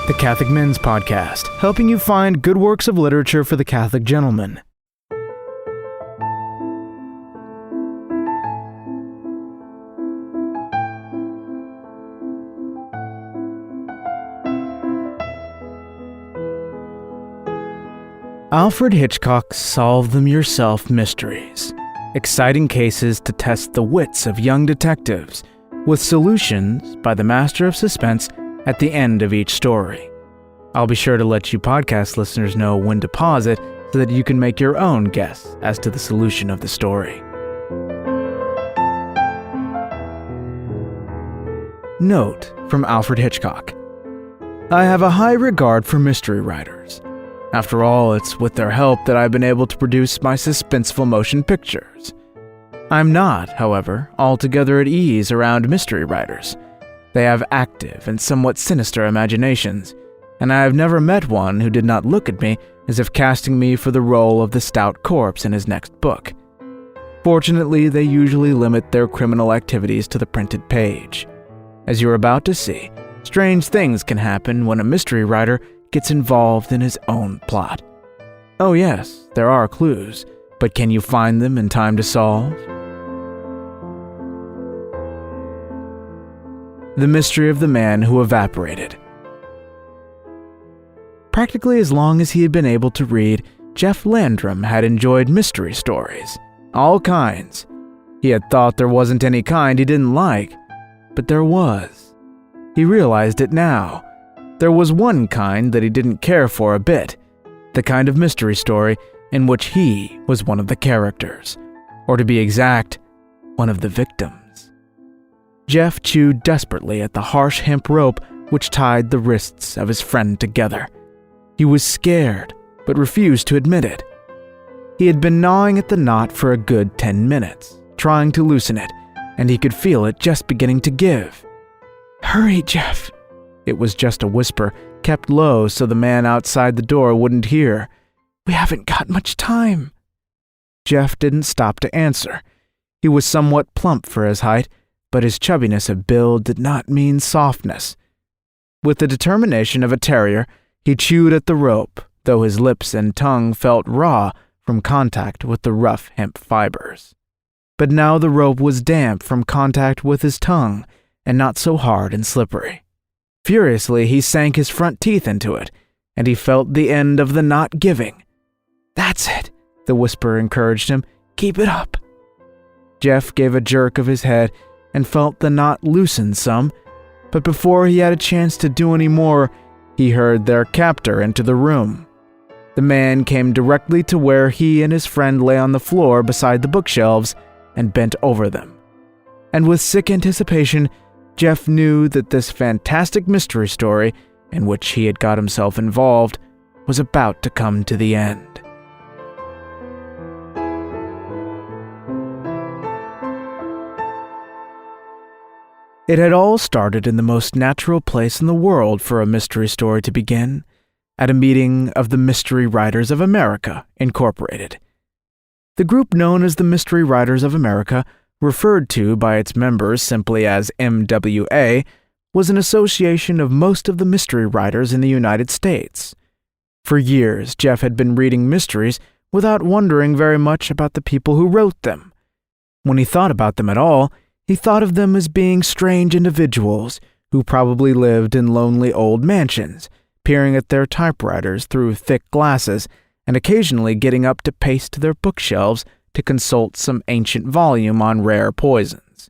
the Catholic Men's Podcast, helping you find good works of literature for the Catholic gentleman. Alfred Hitchcock's solve-them-yourself mysteries. Exciting cases to test the wits of young detectives, with solutions by the master of suspense at the end of each story. I'll be sure to let you podcast listeners know when to pause it so that you can make your own guess as to the solution of the story. Note from Alfred Hitchcock. I have a high regard for mystery writers. After all, it's with their help that I've been able to produce my suspenseful motion pictures. I'm not, however, altogether at ease around mystery writers. They have active and somewhat sinister imaginations, and I have never met one who did not look at me as if casting me for the role of the stout corpse in his next book. Fortunately, they usually limit their criminal activities to the printed page. As you're about to see, strange things can happen when a mystery writer gets involved in his own plot. Oh yes, there are clues, but can you find them in time to solve? The Mystery of the Man Who Evaporated. Practically as long as he had been able to read, Jeff Landrum had enjoyed mystery stories. All kinds. He had thought there wasn't any kind he didn't like, but there was. He realized it now. There was one kind that he didn't care for a bit, the kind of mystery story in which he was one of the characters, or to be exact, one of the victims. Jeff chewed desperately at the harsh hemp rope which tied the wrists of his friend together. He was scared, but refused to admit it. He had been gnawing at the knot for a good 10 minutes, trying to loosen it, and he could feel it just beginning to give. "Hurry, Jeff." It was just a whisper, kept low so the man outside the door wouldn't hear. "We haven't got much time." Jeff didn't stop to answer. He was somewhat plump for his height, but his chubbiness of build did not mean softness. With the determination of a terrier, he chewed at the rope, though his lips and tongue felt raw from contact with the rough hemp fibers. But now the rope was damp from contact with his tongue, and not so hard and slippery. Furiously, he sank his front teeth into it, and he felt the end of the knot giving. "That's it," the whisper encouraged him. "Keep it up." Jeff gave a jerk of his head and felt the knot loosen some, but before he had a chance to do any more, he heard their captor enter the room. The man came directly to where he and his friend lay on the floor beside the bookshelves and bent over them. And with sick anticipation, Jeff knew that this fantastic mystery story, in which he had got himself involved, was about to come to the end. It had all started in the most natural place in the world for a mystery story to begin, at a meeting of the Mystery Writers of America, Incorporated. The group known as the Mystery Writers of America, referred to by its members simply as MWA, was an association of most of the mystery writers in the United States. For years, Jeff had been reading mysteries without wondering very much about the people who wrote them. When he thought about them at all, he thought of them as being strange individuals who probably lived in lonely old mansions, peering at their typewriters through thick glasses and occasionally getting up to pace to their bookshelves to consult some ancient volume on rare poisons.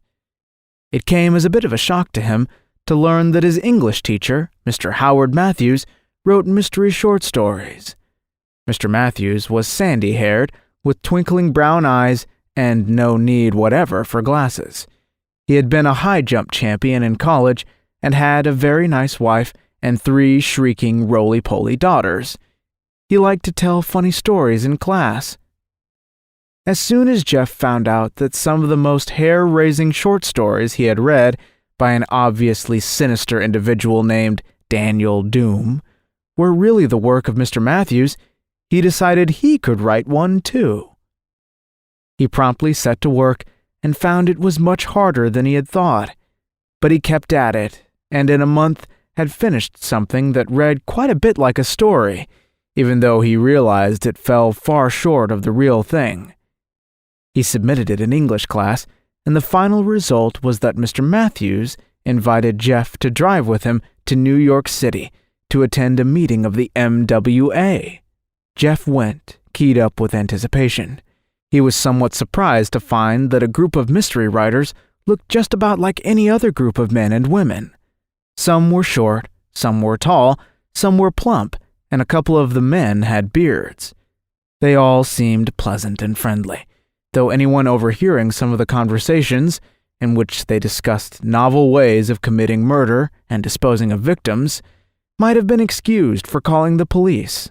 It came as a bit of a shock to him to learn that his English teacher, Mr. Howard Matthews, wrote mystery short stories. Mr. Matthews was sandy-haired, with twinkling brown eyes and no need whatever for glasses. He had been a high jump champion in college and had a very nice wife and 3 shrieking roly-poly daughters. He liked to tell funny stories in class. As soon as Jeff found out that some of the most hair-raising short stories he had read by an obviously sinister individual named Daniel Doom were really the work of Mr. Matthews, he decided he could write one too. He promptly set to work and found it was much harder than he had thought, but he kept at it, and in a month had finished something that read quite a bit like a story, even though he realized it fell far short of the real thing. He submitted it in English class, and the final result was that Mr. Matthews invited Jeff to drive with him to New York City to attend a meeting of the MWA. Jeff went, keyed up with anticipation. He was somewhat surprised to find that a group of mystery writers looked just about like any other group of men and women. Some were short, some were tall, some were plump, and a couple of the men had beards. They all seemed pleasant and friendly, though anyone overhearing some of the conversations, in which they discussed novel ways of committing murder and disposing of victims, might have been excused for calling the police.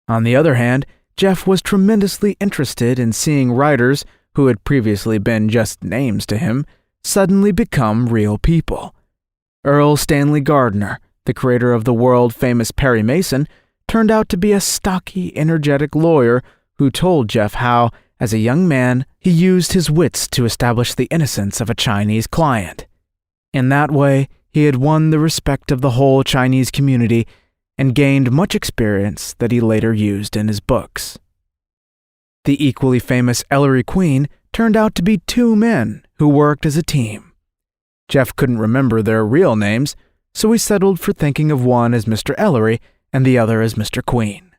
On the other hand, Jeff was tremendously interested in seeing writers who had previously been just names to him suddenly become real people. Earl Stanley Gardner, the creator of the world-famous Perry Mason, turned out to be a stocky, energetic lawyer who told Jeff how, as a young man, he used his wits to establish the innocence of a Chinese client. In that way, he had won the respect of the whole Chinese community and gained much experience that he later used in his books. The equally famous Ellery Queen turned out to be two men who worked as a team. Jeff couldn't remember their real names, so he settled for thinking of one as Mr. Ellery and the other as Mr. Queen.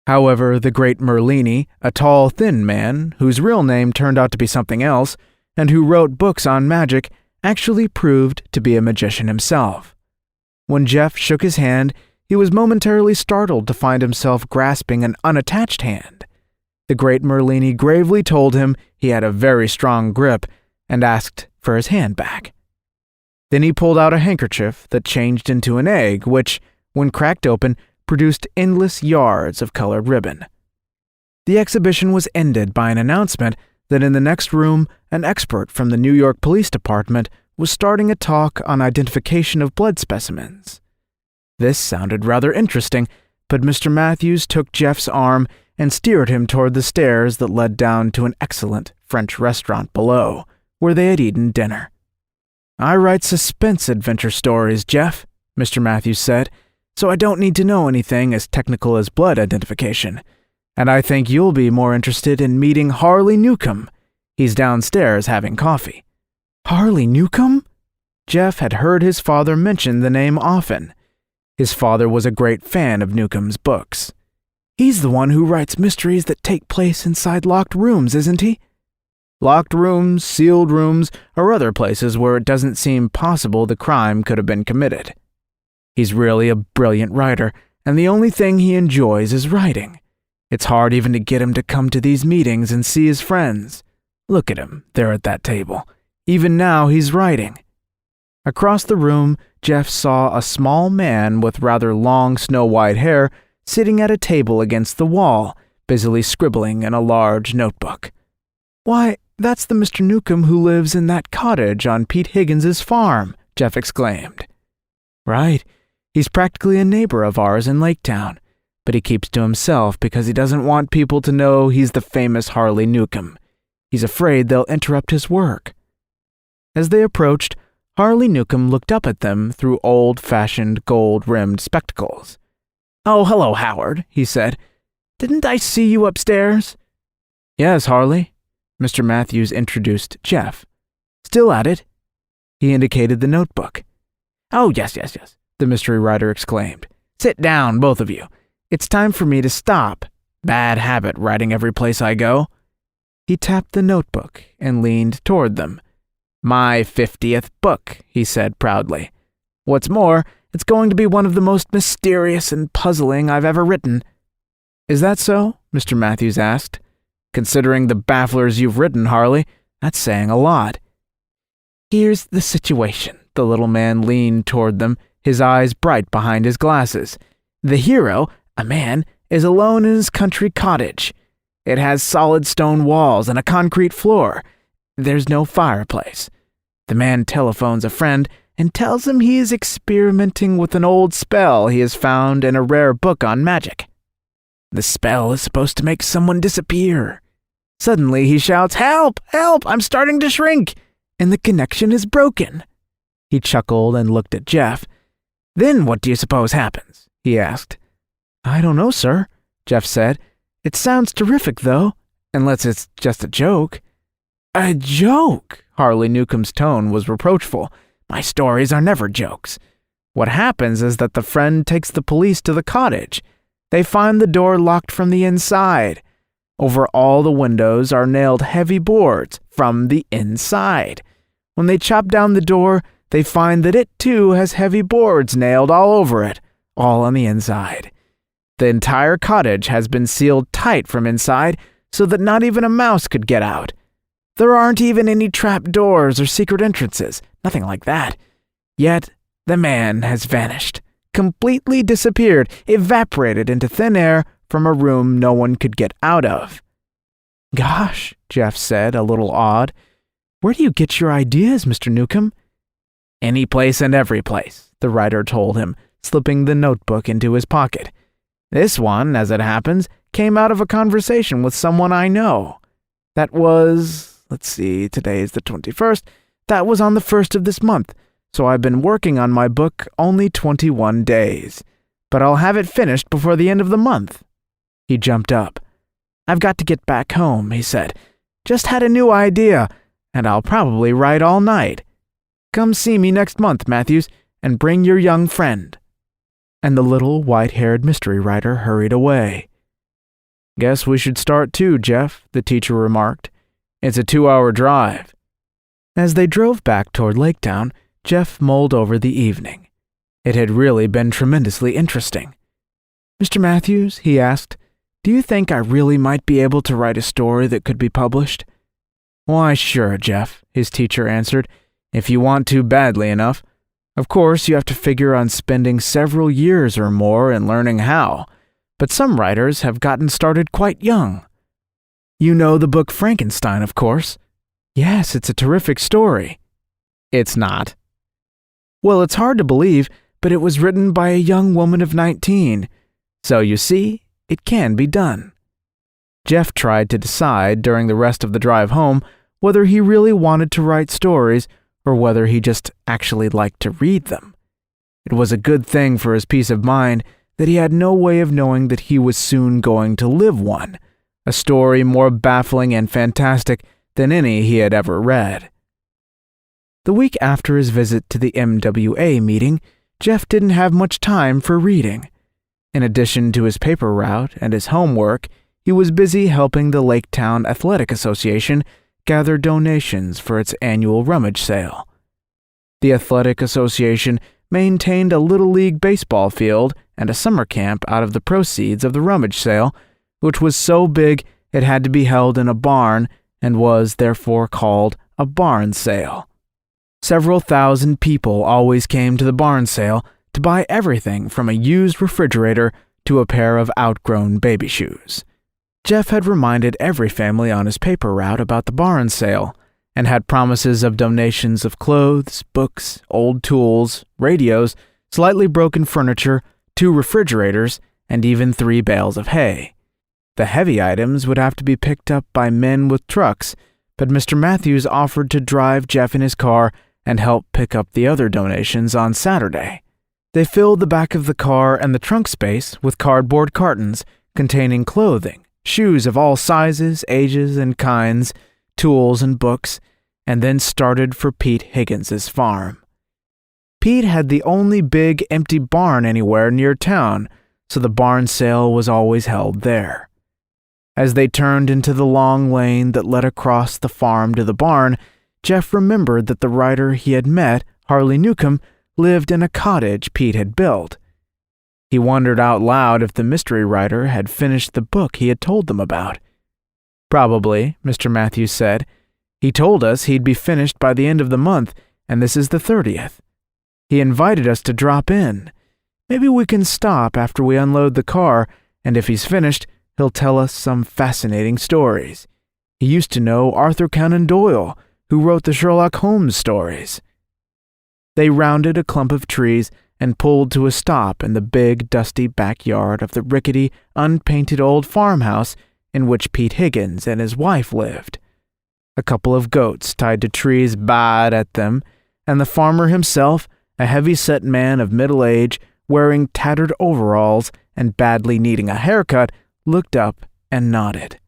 However, the great Merlini, a tall, thin man, whose real name turned out to be something else, and who wrote books on magic, actually proved to be a magician himself. When Jeff shook his hand, he was momentarily startled to find himself grasping an unattached hand. The great Merlini gravely told him he had a very strong grip and asked for his hand back. Then he pulled out a handkerchief that changed into an egg, which, when cracked open, produced endless yards of colored ribbon. The exhibition was ended by an announcement that in the next room, an expert from the New York Police Department was starting a talk on identification of blood specimens. This sounded rather interesting, but Mr. Matthews took Jeff's arm and steered him toward the stairs that led down to an excellent French restaurant below, where they had eaten dinner. "I write suspense adventure stories, Jeff," Mr. Matthews said, "so I don't need to know anything as technical as blood identification. And I think you'll be more interested in meeting Harley Newcomb. He's downstairs having coffee." Harley Newcomb? Jeff had heard his father mention the name often. His father was a great fan of Newcomb's books. "He's the one who writes mysteries that take place inside locked rooms, isn't he?" Locked rooms, sealed rooms, or other places where it doesn't seem possible the crime could have been committed. He's really a brilliant writer, and the only thing he enjoys is writing. It's hard even to get him to come to these meetings and see his friends. Look at him, there at that table. Even now he's writing. Across the room, Jeff saw a small man with rather long snow-white hair sitting at a table against the wall, busily scribbling in a large notebook. "Why, that's the Mr. Newcomb who lives in that cottage on Pete Higgins's farm," Jeff exclaimed. "Right. He's practically a neighbor of ours in Laketown, but he keeps to himself because he doesn't want people to know he's the famous Harley Newcomb. He's afraid they'll interrupt his work." As they approached, Harley Newcomb looked up at them through old-fashioned gold-rimmed spectacles. "Oh, hello, Howard," he said. "Didn't I see you upstairs?" "Yes, Harley." Mr. Matthews introduced Jeff. "Still at it?" He indicated the notebook. "Oh, yes, the mystery writer exclaimed. "Sit down, both of you. It's time for me to stop. Bad habit, writing every place I go." He tapped the notebook and leaned toward them. "My 50th book," he said proudly. "What's more, it's going to be one of the most mysterious and puzzling I've ever written." "Is that so?" Mr. Matthews asked. "Considering the bafflers you've written, Harley, that's saying a lot." "Here's the situation." The little man leaned toward them, his eyes bright behind his glasses. "The hero, a man, is alone in his country cottage. It has solid stone walls and a concrete floor. There's no fireplace. The man telephones a friend and tells him he is experimenting with an old spell he has found in a rare book on magic. The spell is supposed to make someone disappear. Suddenly he shouts, 'Help! Help! I'm starting to shrink!' And the connection is broken." He chuckled and looked at Jeff. Then what do you suppose happens?" he asked. "I don't know, sir," Jeff said. "It sounds terrific, though, unless it's just a joke." "A joke?" Harley Newcomb's tone was reproachful. "My stories are never jokes. What happens is that the friend takes the police to the cottage. They find the door locked from the inside. Over all the windows are nailed heavy boards from the inside. When they chop down the door, they find that it too has heavy boards nailed all over it, all on the inside. The entire cottage has been sealed tight from inside so that not even a mouse could get out. There aren't even any trap doors or secret entrances, nothing like that. Yet the man has vanished, completely disappeared, evaporated into thin air from a room no one could get out of." "Gosh," Jeff said, a little awed. "Where do you get your ideas, Mr. Newcomb?" "Any place and every place," the writer told him, slipping the notebook into his pocket. "This one, as it happens, came out of a conversation with someone I know. That was, today is the 21st. That was on the 1st of this month, so I've been working on my book only 21 days. But I'll have it finished before the end of the month." He jumped up. "I've got to get back home," he said. "Just had a new idea, and I'll probably write all night. Come see me next month, Matthews, and bring your young friend." And the little white-haired mystery writer hurried away. "Guess we should start too, Jeff," the teacher remarked. "It's a 2-hour drive." As they drove back toward Laketown, Jeff mulled over the evening. It had really been tremendously interesting. "Mr. Matthews," he asked, "do you think I really might be able to write a story that could be published?" "Why, sure, Jeff," his teacher answered, "if you want to badly enough. Of course, you have to figure on spending several years or more in learning how, but some writers have gotten started quite young. You know the book Frankenstein, of course." "Yes, it's a terrific story." "It's not." "Well, it's hard to believe, but it was written by a young woman of 19. So you see, it can be done." Jeff tried to decide during the rest of the drive home whether he really wanted to write stories or whether he just actually liked to read them. It was a good thing for his peace of mind that he had no way of knowing that he was soon going to live one, a story more baffling and fantastic than any he had ever read. The week after his visit to the MWA meeting, Jeff didn't have much time for reading. In addition to his paper route and his homework, he was busy helping the Laketown Athletic Association gather donations for its annual rummage sale. The Athletic Association maintained a Little League baseball field and a summer camp out of the proceeds of the rummage sale, which was so big it had to be held in a barn and was therefore called a barn sale. Several thousand people always came to the barn sale to buy everything from a used refrigerator to a pair of outgrown baby shoes. Jeff had reminded every family on his paper route about the barn sale and had promises of donations of clothes, books, old tools, radios, slightly broken furniture, 2 refrigerators, and even 3 bales of hay. The heavy items would have to be picked up by men with trucks, but Mr. Matthews offered to drive Jeff in his car and help pick up the other donations on Saturday. They filled the back of the car and the trunk space with cardboard cartons containing clothing, shoes of all sizes, ages, and kinds, tools and books, and then started for Pete Higgins's farm. Pete had the only big empty barn anywhere near town, so the barn sale was always held there. As they turned into the long lane that led across the farm to the barn, Jeff remembered that the writer he had met, Harley Newcomb, lived in a cottage Pete had built. He wondered out loud if the mystery writer had finished the book he had told them about. "Probably," Mr. Matthews said. "He told us he'd be finished by the end of the month, and this is the 30th. He invited us to drop in. Maybe we can stop after we unload the car, and if he's finished, he'll tell us some fascinating stories. He used to know Arthur Conan Doyle, who wrote the Sherlock Holmes stories." They rounded a clump of trees and pulled to a stop in the big, dusty backyard of the rickety, unpainted old farmhouse in which Pete Higgins and his wife lived. A couple of goats tied to trees baaed at them, and the farmer himself a heavy-set man of middle age, wearing tattered overalls and badly needing a haircut, looked up and nodded.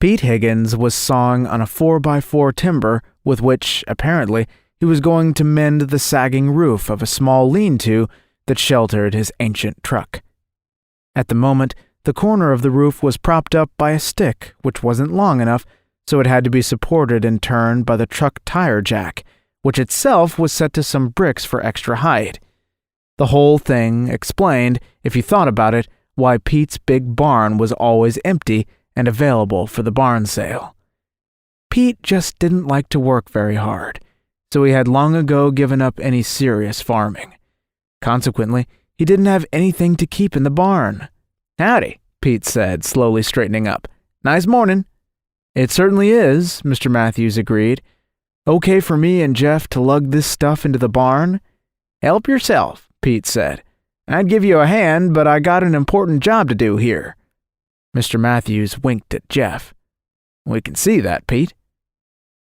Pete Higgins was sawing on a 4x4 timber with which, apparently, he was going to mend the sagging roof of a small lean-to that sheltered his ancient truck. At the moment, the corner of the roof was propped up by a stick which wasn't long enough, so it had to be supported in turn by the truck tire jack, which itself was set to some bricks for extra height. The whole thing explained, if you thought about it, why Pete's big barn was always empty and available for the barn sale. Pete just didn't like to work very hard, so he had long ago given up any serious farming. Consequently, he didn't have anything to keep in the barn. "Howdy," Pete said, slowly straightening up. "Nice morning." "It certainly is," Mr. Matthews agreed. "Okay for me and Jeff to lug this stuff into the barn?" "Help yourself," Pete said. "I'd give you a hand, but I got an important job to do here." Mr. Matthews winked at Jeff. "We can see that, Pete."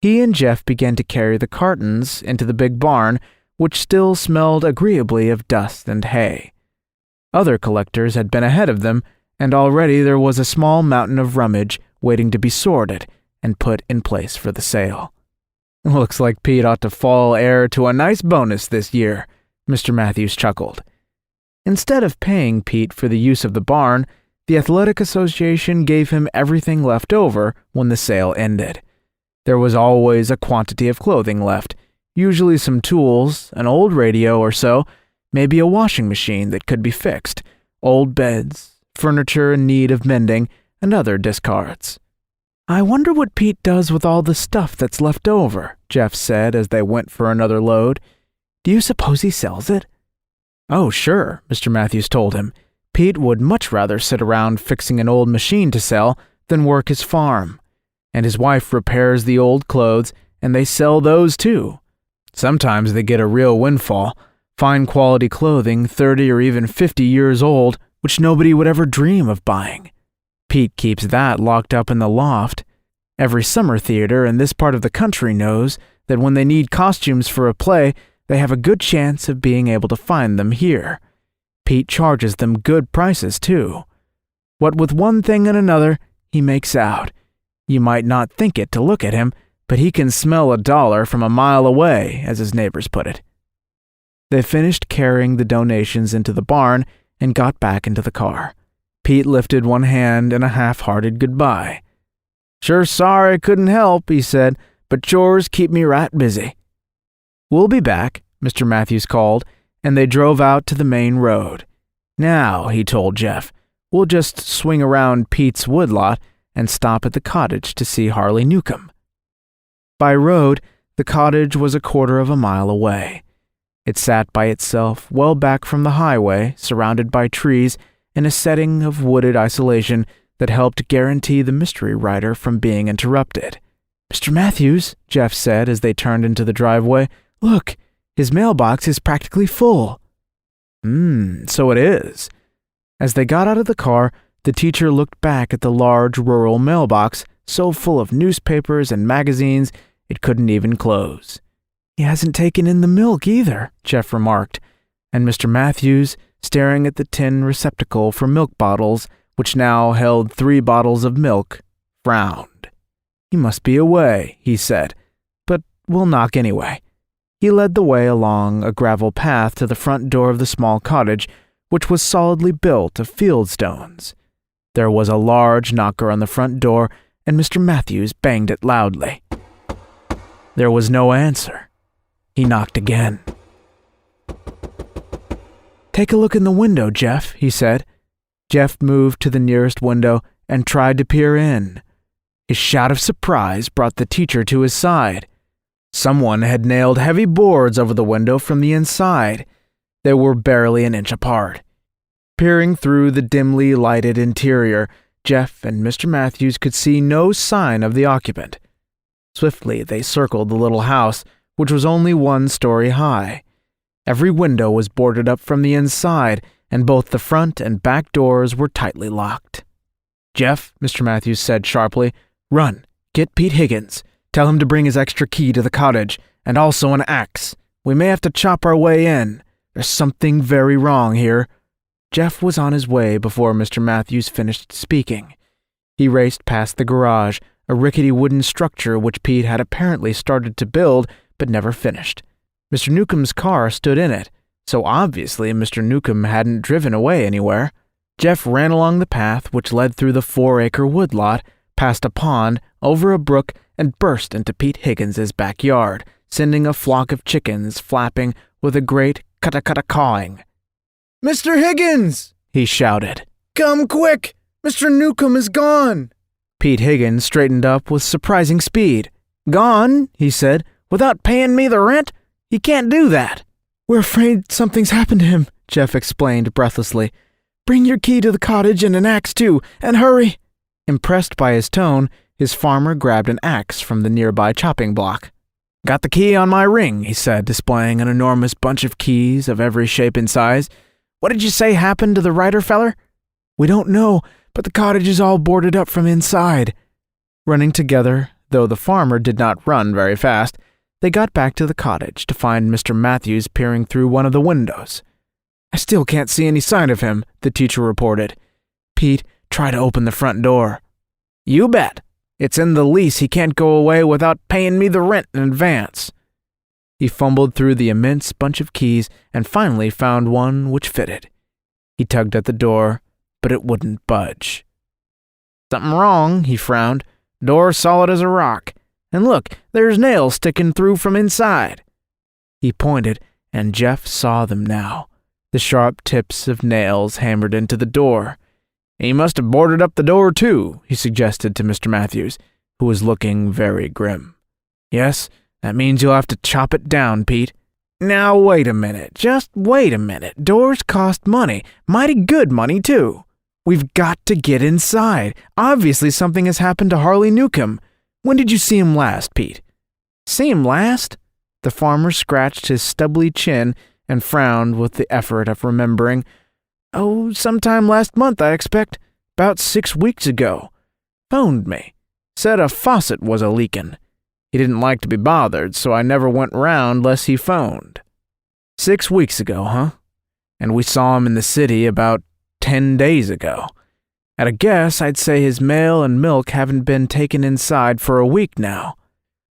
He and Jeff began to carry the cartons into the big barn, which still smelled agreeably of dust and hay. Other collectors had been ahead of them, and already there was a small mountain of rummage waiting to be sorted and put in place for the sale. "Looks like Pete ought to fall heir to a nice bonus this year," Mr. Matthews chuckled. Instead of paying Pete for the use of the barn, the Athletic Association gave him everything left over when the sale ended. There was always a quantity of clothing left, usually some tools, an old radio or so, maybe a washing machine that could be fixed, old beds, furniture in need of mending, and other discards. "I wonder what Pete does with all the stuff that's left over," Jeff said as they went for another load. "Do you suppose he sells it?" "Oh, sure," Mr. Matthews told him. "Pete would much rather sit around fixing an old machine to sell than work his farm. And his wife repairs the old clothes, and they sell those too. Sometimes they get a real windfall, fine quality clothing 30 or even 50 years old, which nobody would ever dream of buying. Pete keeps that locked up in the loft. Every summer theater in this part of the country knows that when they need costumes for a play, they have a good chance of being able to find them here. Pete charges them good prices, too. What with one thing and another, he makes out. You might not think it to look at him, but he can smell a dollar from a mile away, as his neighbors put it." They finished carrying the donations into the barn and got back into the car. Pete lifted one hand in a half-hearted goodbye. "Sure sorry I couldn't help," he said, "but chores keep me right busy." "We'll be back," Mr. Matthews called, and they drove out to the main road. "Now," he told Jeff, "we'll just swing around Pete's woodlot and stop at the cottage to see Harley Newcomb." By road, the cottage was a quarter of a mile away. It sat by itself, well back from the highway, surrounded by trees, in a setting of wooded isolation that helped guarantee the mystery writer from being interrupted. "Mr. Matthews," Jeff said as they turned into the driveway, "look, his mailbox is practically full." So it is." As they got out of the car, the teacher looked back at the large rural mailbox, so full of newspapers and magazines it couldn't even close. "He hasn't taken in the milk either," Jeff remarked, and Mr. Matthews, staring at the tin receptacle for milk bottles, which now held 3 bottles of milk, frowned. "He must be away," he said, "but we'll knock anyway." He led the way along a gravel path to the front door of the small cottage, which was solidly built of field stones. There was a large knocker on the front door, and Mr. Matthews banged it loudly. There was no answer. He knocked again. "Take a look in the window, Jeff," he said. Jeff moved to the nearest window and tried to peer in. His shout of surprise brought the teacher to his side. Someone had nailed heavy boards over the window from the inside. They were barely an inch apart. Peering through the dimly lighted interior, Jeff and Mr. Matthews could see no sign of the occupant. Swiftly they circled the little house, which was only 1 story high. Every window was boarded up from the inside, and both the front and back doors were tightly locked. "Jeff," Mr. Matthews said sharply, "run. Get Pete Higgins. Tell him to bring his extra key to the cottage, and also an axe. We may have to chop our way in. There's something very wrong here." Jeff was on his way before Mr. Matthews finished speaking. He raced past the garage, a rickety wooden structure which Pete had apparently started to build but never finished. Mr. Newcomb's car stood in it, so obviously Mr. Newcomb hadn't driven away anywhere. Jeff ran along the path which led through the 4-acre woodlot, past a pond, over a brook, and burst into Pete Higgins's backyard, sending a flock of chickens flapping with a great cutta-cutta-cawing. "Mr. Higgins!" he shouted. "Come quick! Mr. Newcomb is gone!" Pete Higgins straightened up with surprising speed. "Gone?" he said. "Without paying me the rent? He can't do that." "We're afraid something's happened to him," Jeff explained breathlessly. "Bring your key to the cottage and an axe too, and hurry." Impressed by his tone, his farmer grabbed an axe from the nearby chopping block. "Got the key on my ring," he said, displaying an enormous bunch of keys of every shape and size. "What did you say happened to the writer feller?" "We don't know, but the cottage is all boarded up from inside." Running together, though the farmer did not run very fast, they got back to the cottage to find Mr. Matthews peering through one of the windows. "I still can't see any sign of him," the teacher reported. "Pete, try to open the front door." "You bet. It's in the lease he can't go away without paying me the rent in advance." He fumbled through the immense bunch of keys and finally found one which fitted. He tugged at the door, but it wouldn't budge. "Something wrong," he frowned. "Door solid as a rock. And look, there's nails sticking through from inside." He pointed, and Jeff saw them now, the sharp tips of nails hammered into the door. "He must have boarded up the door too," he suggested to Mr. Matthews, who was looking very grim. "Yes, that means you'll have to chop it down, Pete." "Now wait a minute, just wait a minute. Doors cost money, mighty good money too. We've got to get inside. Obviously something has happened to Harley Newcomb. When did you see him last, Pete?" "See him last?" The farmer scratched his stubbly chin and frowned with the effort of remembering. "Oh, sometime last month, I expect. About 6 weeks ago. Phoned me. Said a faucet was a-leakin'. He didn't like to be bothered, so I never went round less he phoned." 6 weeks ago, huh? And we saw him in the city about 10 days ago. At a guess, I'd say his mail and milk haven't been taken inside for a week now.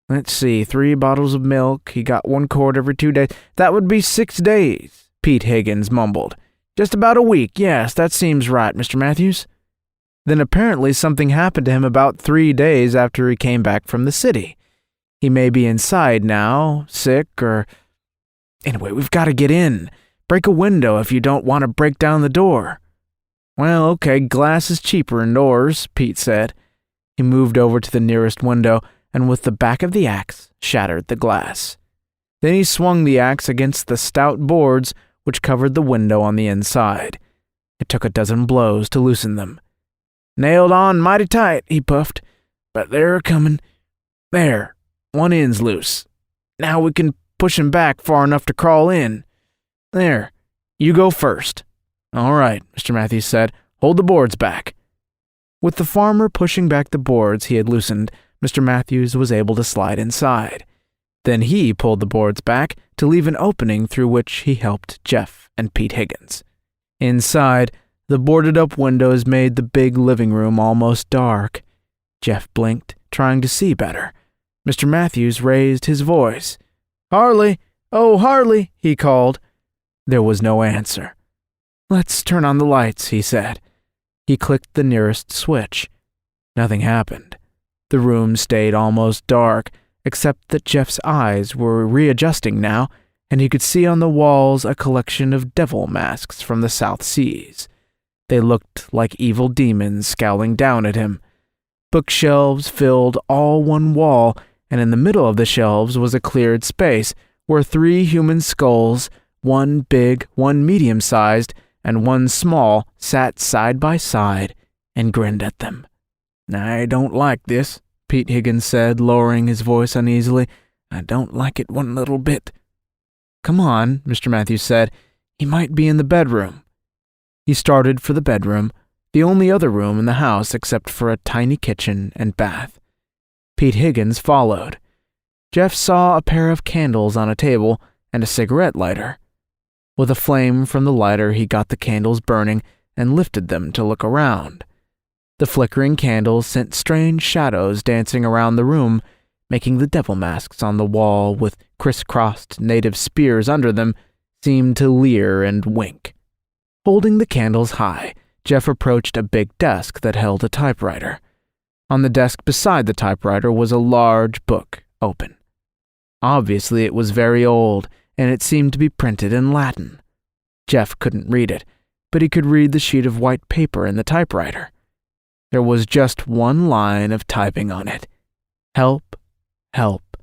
Let's see, 3 bottles of milk, he got 1 quart every 2 days. That would be 6 days, Pete Higgins mumbled. "Just about a week, yes, that seems right, Mr. Matthews." Then apparently something happened to him about 3 days after he came back from the city. He may be inside now, sick, or... Anyway, we've got to get in. Break a window if you don't want to break down the door. "Well, okay, glass is cheaper indoors," Pete said. He moved over to the nearest window and with the back of the axe shattered the glass. Then he swung the axe against the stout boards which covered the window on the inside. It took a dozen blows to loosen them. "Nailed on mighty tight," he puffed, "but they're coming. There, one end's loose. Now we can push him back far enough to crawl in. There, you go first." "All right," Mr. Matthews said. "Hold the boards back." With the farmer pushing back the boards he had loosened, Mr. Matthews was able to slide inside. Then he pulled the boards back to leave an opening through which he helped Jeff and Pete Higgins. Inside, the boarded-up windows made the big living room almost dark. Jeff blinked, trying to see better. Mr. Matthews raised his voice. "Harley! Oh, Harley!" he called. There was no answer. "Let's turn on the lights," he said. He clicked the nearest switch. Nothing happened. The room stayed almost dark, except that Jeff's eyes were readjusting now, and he could see on the walls a collection of devil masks from the South Seas. They looked like evil demons scowling down at him. Bookshelves filled all one wall, and in the middle of the shelves was a cleared space where 3 human skulls, one big, one medium-sized, and one small, sat side by side and grinned at them. "I don't like this," Pete Higgins said, lowering his voice uneasily. "I don't like it one little bit." "Come on," Mr. Matthews said. "He might be in the bedroom." He started for the bedroom, the only other room in the house except for a tiny kitchen and bath. Pete Higgins followed. Jeff saw a pair of candles on a table and a cigarette lighter. With a flame from the lighter, he got the candles burning and lifted them to look around. The flickering candles sent strange shadows dancing around the room, making the devil masks on the wall with crisscrossed native spears under them seem to leer and wink. Holding the candles high, Jeff approached a big desk that held a typewriter. On the desk beside the typewriter was a large book, open. Obviously, it was very old, and it seemed to be printed in Latin. Jeff couldn't read it, but he could read the sheet of white paper in the typewriter. There was just one line of typing on it. Help, help,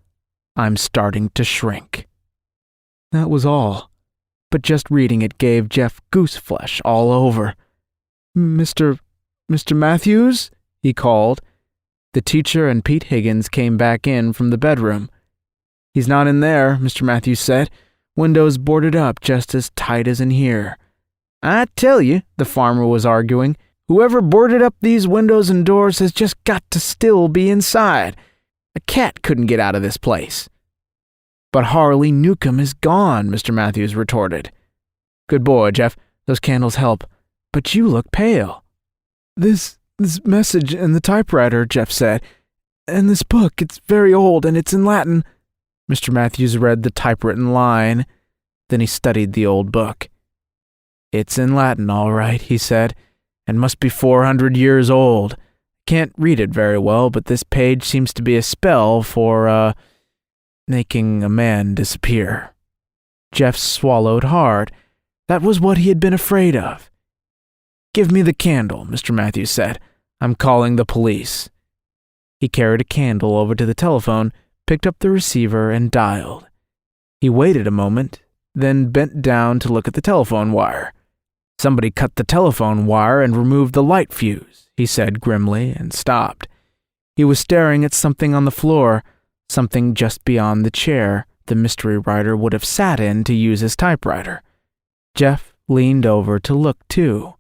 I'm starting to shrink. That was all, but just reading it gave Jeff gooseflesh all over. Mr. Matthews? He called. The teacher and Pete Higgins came back in from the bedroom. He's not in there, Mr. Matthews said. Windows boarded up just as tight as in here. I tell you, the farmer was arguing, whoever boarded up these windows and doors has just got to still be inside. A cat couldn't get out of this place. But Harley Newcomb is gone, Mr. Matthews retorted. Good boy, Jeff. Those candles help. But you look pale. This message in the typewriter, Jeff said. And this book, it's very old and it's in Latin. Mr. Matthews read the typewritten line. Then he studied the old book. It's in Latin, all right, he said, and must be 400 years old. Can't read it very well, but this page seems to be a spell for, making a man disappear. Jeff swallowed hard. That was what he had been afraid of. Give me the candle, Mr. Matthews said. I'm calling the police. He carried a candle over to the telephone, picked up the receiver, and dialed. He waited a moment, then bent down to look at the telephone wire. Somebody cut the telephone wire and removed the light fuse, he said grimly, and stopped. He was staring at something on the floor, something just beyond the chair the mystery writer would have sat in to use his typewriter. Jeff leaned over to look, too.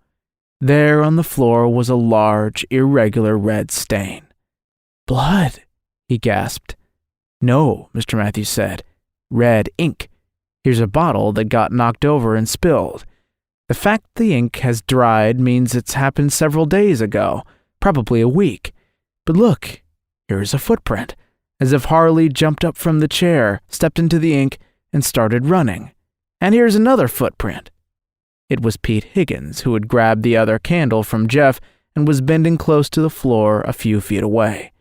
There on the floor was a large, irregular red stain. Blood, he gasped. No, Mr. Matthews said. Red ink. Here's a bottle that got knocked over and spilled. The fact the ink has dried means it's happened several days ago, probably a week. But look, here's a footprint, as if Harley jumped up from the chair, stepped into the ink, and started running. And here's another footprint. It was Pete Higgins who had grabbed the other candle from Jeff and was bending close to the floor a few feet away.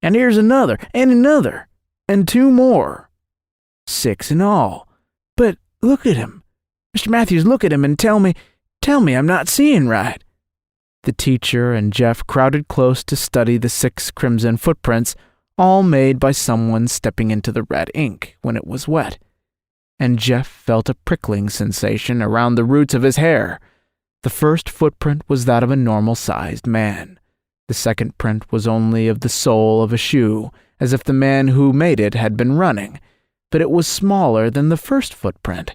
And here's another, and two more. 6 in all. But look at him. Mr. Matthews, look at him and tell me I'm not seeing right. The teacher and Jeff crowded close to study the 6 crimson footprints, all made by someone stepping into the red ink when it was wet. And Jeff felt a prickling sensation around the roots of his hair. The first footprint was that of a normal-sized man. The second print was only of the sole of a shoe, as if the man who made it had been running, but it was smaller than the first footprint,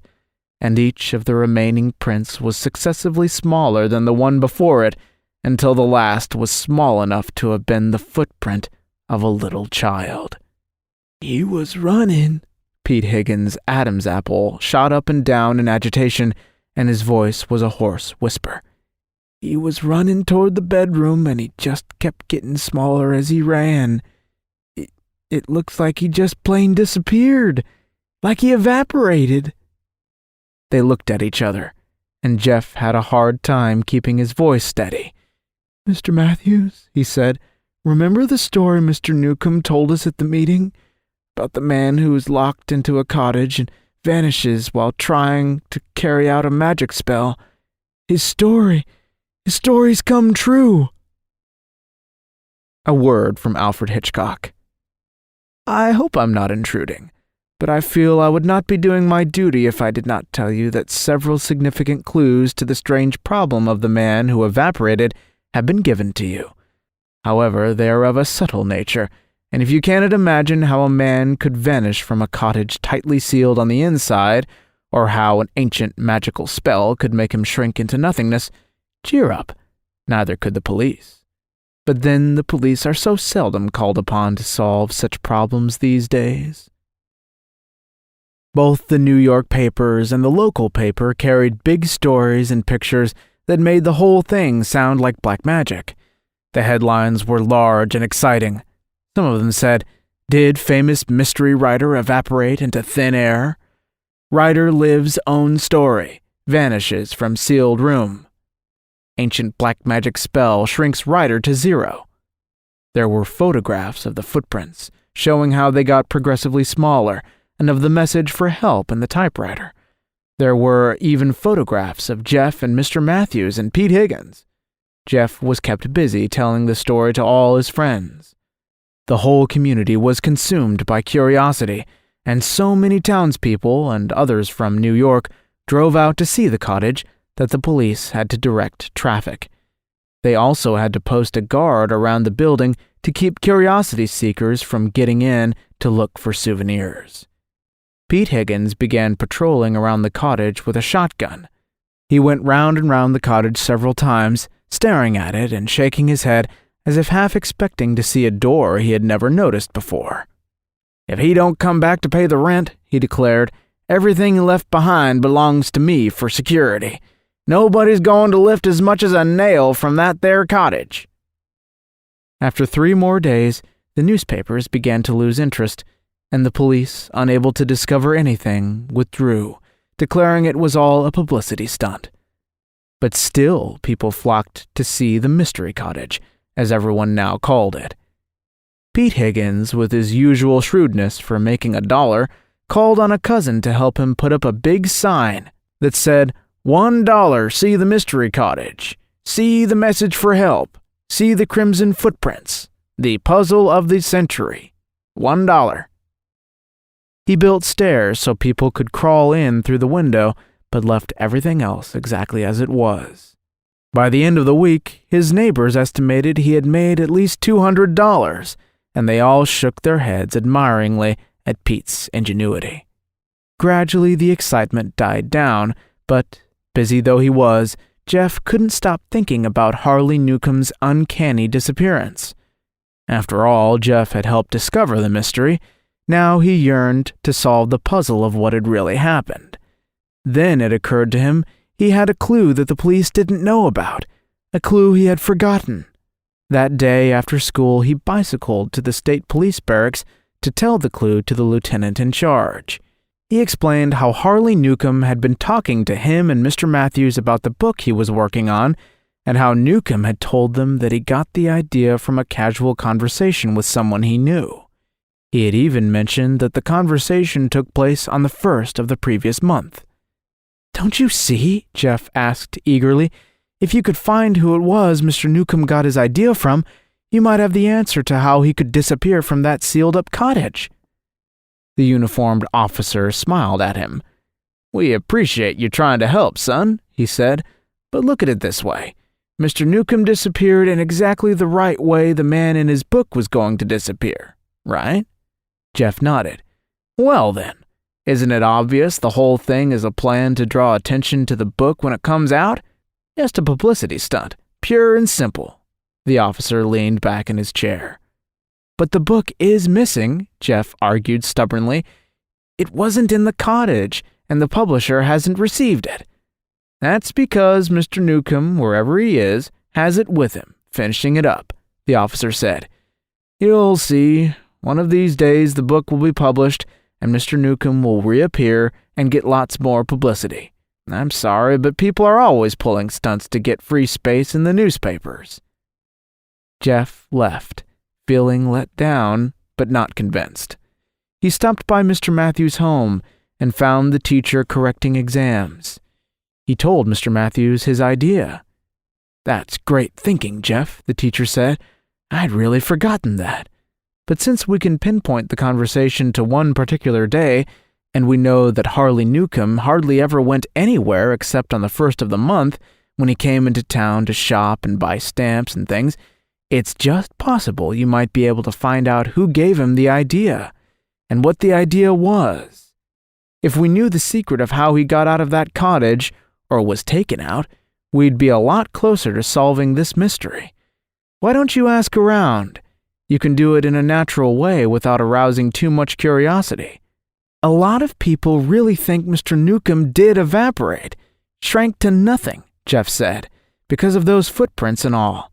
and each of the remaining prints was successively smaller than the one before it, until the last was small enough to have been the footprint of a little child. He was running. Pete Higgins' Adam's apple shot up and down in agitation, and his voice was a hoarse whisper. He was running toward the bedroom, and he just kept getting smaller as he ran. It looks like he just plain disappeared, like he evaporated. They looked at each other, and Jeff had a hard time keeping his voice steady. Mr. Matthews, he said, remember the story Mr. Newcomb told us at the meeting? About the man who is locked into a cottage and vanishes while trying to carry out a magic spell. His story's come true. A word from Alfred Hitchcock. I hope I'm not intruding, but I feel I would not be doing my duty if I did not tell you that several significant clues to the strange problem of the man who evaporated have been given to you. However, they are of a subtle nature, and if you cannot imagine how a man could vanish from a cottage tightly sealed on the inside, or how an ancient magical spell could make him shrink into nothingness, cheer up. Neither could the police. But then the police are so seldom called upon to solve such problems these days. Both the New York papers and the local paper carried big stories and pictures that made the whole thing sound like black magic. The headlines were large and exciting. Some of them said, "Did famous mystery writer evaporate into thin air? Writer lives own story, vanishes from sealed room. Ancient black magic spell shrinks writer to zero." There were photographs of the footprints, showing how they got progressively smaller, and of the message for help in the typewriter. There were even photographs of Jeff and Mr. Matthews and Pete Higgins. Jeff was kept busy telling the story to all his friends. The whole community was consumed by curiosity, and so many townspeople and others from New York drove out to see the cottage that the police had to direct traffic. They also had to post a guard around the building to keep curiosity seekers from getting in to look for souvenirs. Pete Higgins began patrolling around the cottage with a shotgun. He went round and round the cottage several times, staring at it and shaking his head as if half expecting to see a door he had never noticed before. "If he don't come back to pay the rent," he declared, "everything he left behind belongs to me for security. Nobody's going to lift as much as a nail from that there cottage." After 3 more days, the newspapers began to lose interest, and the police, unable to discover anything, withdrew, declaring it was all a publicity stunt. But still, people flocked to see the mystery cottage, as everyone now called it. Pete Higgins, with his usual shrewdness for making $1, called on a cousin to help him put up a big sign that said, $1, see the mystery cottage. See the message for help. See the crimson footprints. The puzzle of the century. $1. He built stairs so people could crawl in through the window, but left everything else exactly as it was. By the end of the week, his neighbors estimated he had made at least $200, and they all shook their heads admiringly at Pete's ingenuity. Gradually, the excitement died down, but, busy though he was, Jeff couldn't stop thinking about Harley Newcomb's uncanny disappearance. After all, Jeff had helped discover the mystery. Now he yearned to solve the puzzle of what had really happened. Then it occurred to him he had a clue that the police didn't know about, a clue he had forgotten. That day after school, he bicycled to the state police barracks to tell the clue to the lieutenant in charge. He explained how Harley Newcomb had been talking to him and Mr. Matthews about the book he was working on, and how Newcomb had told them that he got the idea from a casual conversation with someone he knew. He had even mentioned that the conversation took place on the 1st of the previous month. "Don't you see?" Jeff asked eagerly. "If you could find who it was Mr. Newcomb got his idea from, you might have the answer to how he could disappear from that sealed-up cottage." The uniformed officer smiled at him. "We appreciate you trying to help, son," he said, "but look at it this way. Mr. Newcomb disappeared in exactly the right way the man in his book was going to disappear, right?" Jeff nodded. "Well then, isn't it obvious the whole thing is a plan to draw attention to the book when it comes out? Just a publicity stunt, pure and simple." The officer leaned back in his chair. "But the book is missing," Jeff argued stubbornly. "It wasn't in the cottage, and the publisher hasn't received it." "That's because Mr. Newcomb, wherever he is, has it with him, finishing it up," the officer said. "You'll see. One of these days the book will be published, and Mr. Newcomb will reappear and get lots more publicity. I'm sorry, but people are always pulling stunts to get free space in the newspapers." Jeff left, feeling let down, but not convinced. He stopped by Mr. Matthews' home and found the teacher correcting exams. He told Mr. Matthews his idea. "That's great thinking, Jeff," the teacher said. "I'd really forgotten that. But since we can pinpoint the conversation to one particular day, and we know that Harley Newcomb hardly ever went anywhere except on the 1st of the month, when he came into town to shop and buy stamps and things, it's just possible you might be able to find out who gave him the idea, and what the idea was. If we knew the secret of how he got out of that cottage, or was taken out, we'd be a lot closer to solving this mystery. Why don't you ask around? You can do it in a natural way without arousing too much curiosity." A lot of people really think Mr. Newcomb did evaporate, shrank to nothing, Jeff said, because of those footprints and all.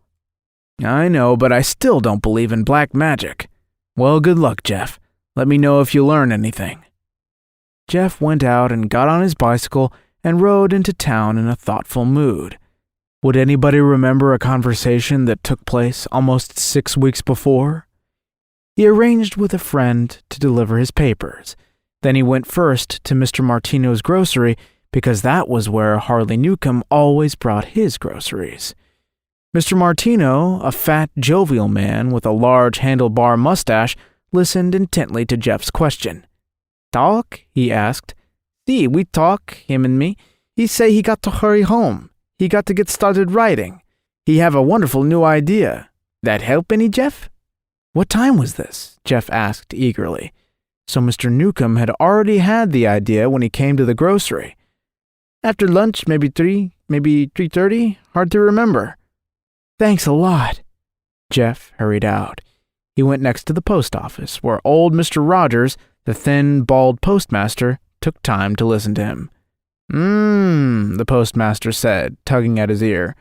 I know, but I still don't believe in black magic. Well, good luck, Jeff. Let me know if you learn anything. Jeff went out and got on his bicycle and rode into town in a thoughtful mood. Would anybody remember a conversation that took place almost 6 weeks before? He arranged with a friend to deliver his papers. Then he went first to Mr. Martino's grocery because that was where Harley Newcomb always brought his groceries. Mr. Martino, a fat, jovial man with a large handlebar mustache, listened intently to Jeff's question. "Talk?" he asked. "See, we talk, him and me. He say he got to hurry home. He got to get started writing. He have a wonderful new idea. That help any, Jeff?" What time was this? Jeff asked eagerly. So Mr. Newcomb had already had the idea when he came to the grocery. "After lunch, maybe 3, maybe 3:30, hard to remember." "Thanks a lot." Jeff hurried out. He went next to the post office, where old Mr. Rogers, the thin, bald postmaster, took time to listen to him. The postmaster said, tugging at his ear.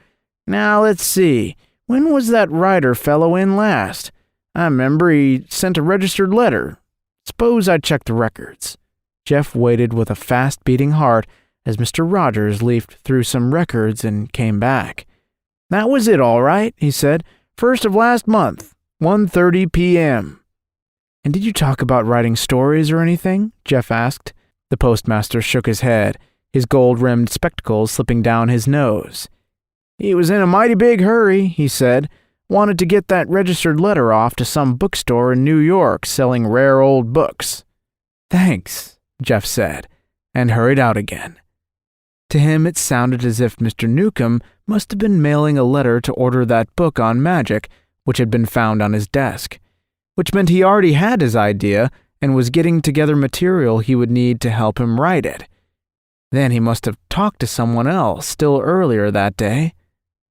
"Now, let's see. When was that writer fellow in last? I remember he sent a registered letter. Suppose I check the records." Jeff waited with a fast-beating heart as Mr. Rogers leafed through some records and came back. "That was it, all right," he said. "First of last month, 1:30 p.m. "And did you talk about writing stories or anything?" Jeff asked. The postmaster shook his head, his gold-rimmed spectacles slipping down his nose. "He was in a mighty big hurry," he said. "Wanted to get that registered letter off to some bookstore in New York selling rare old books." "Thanks," Jeff said, and hurried out again. To him it sounded as if Mr. Newcomb must have been mailing a letter to order that book on magic which had been found on his desk, which meant he already had his idea and was getting together material he would need to help him write it. Then he must have talked to someone else still earlier that day.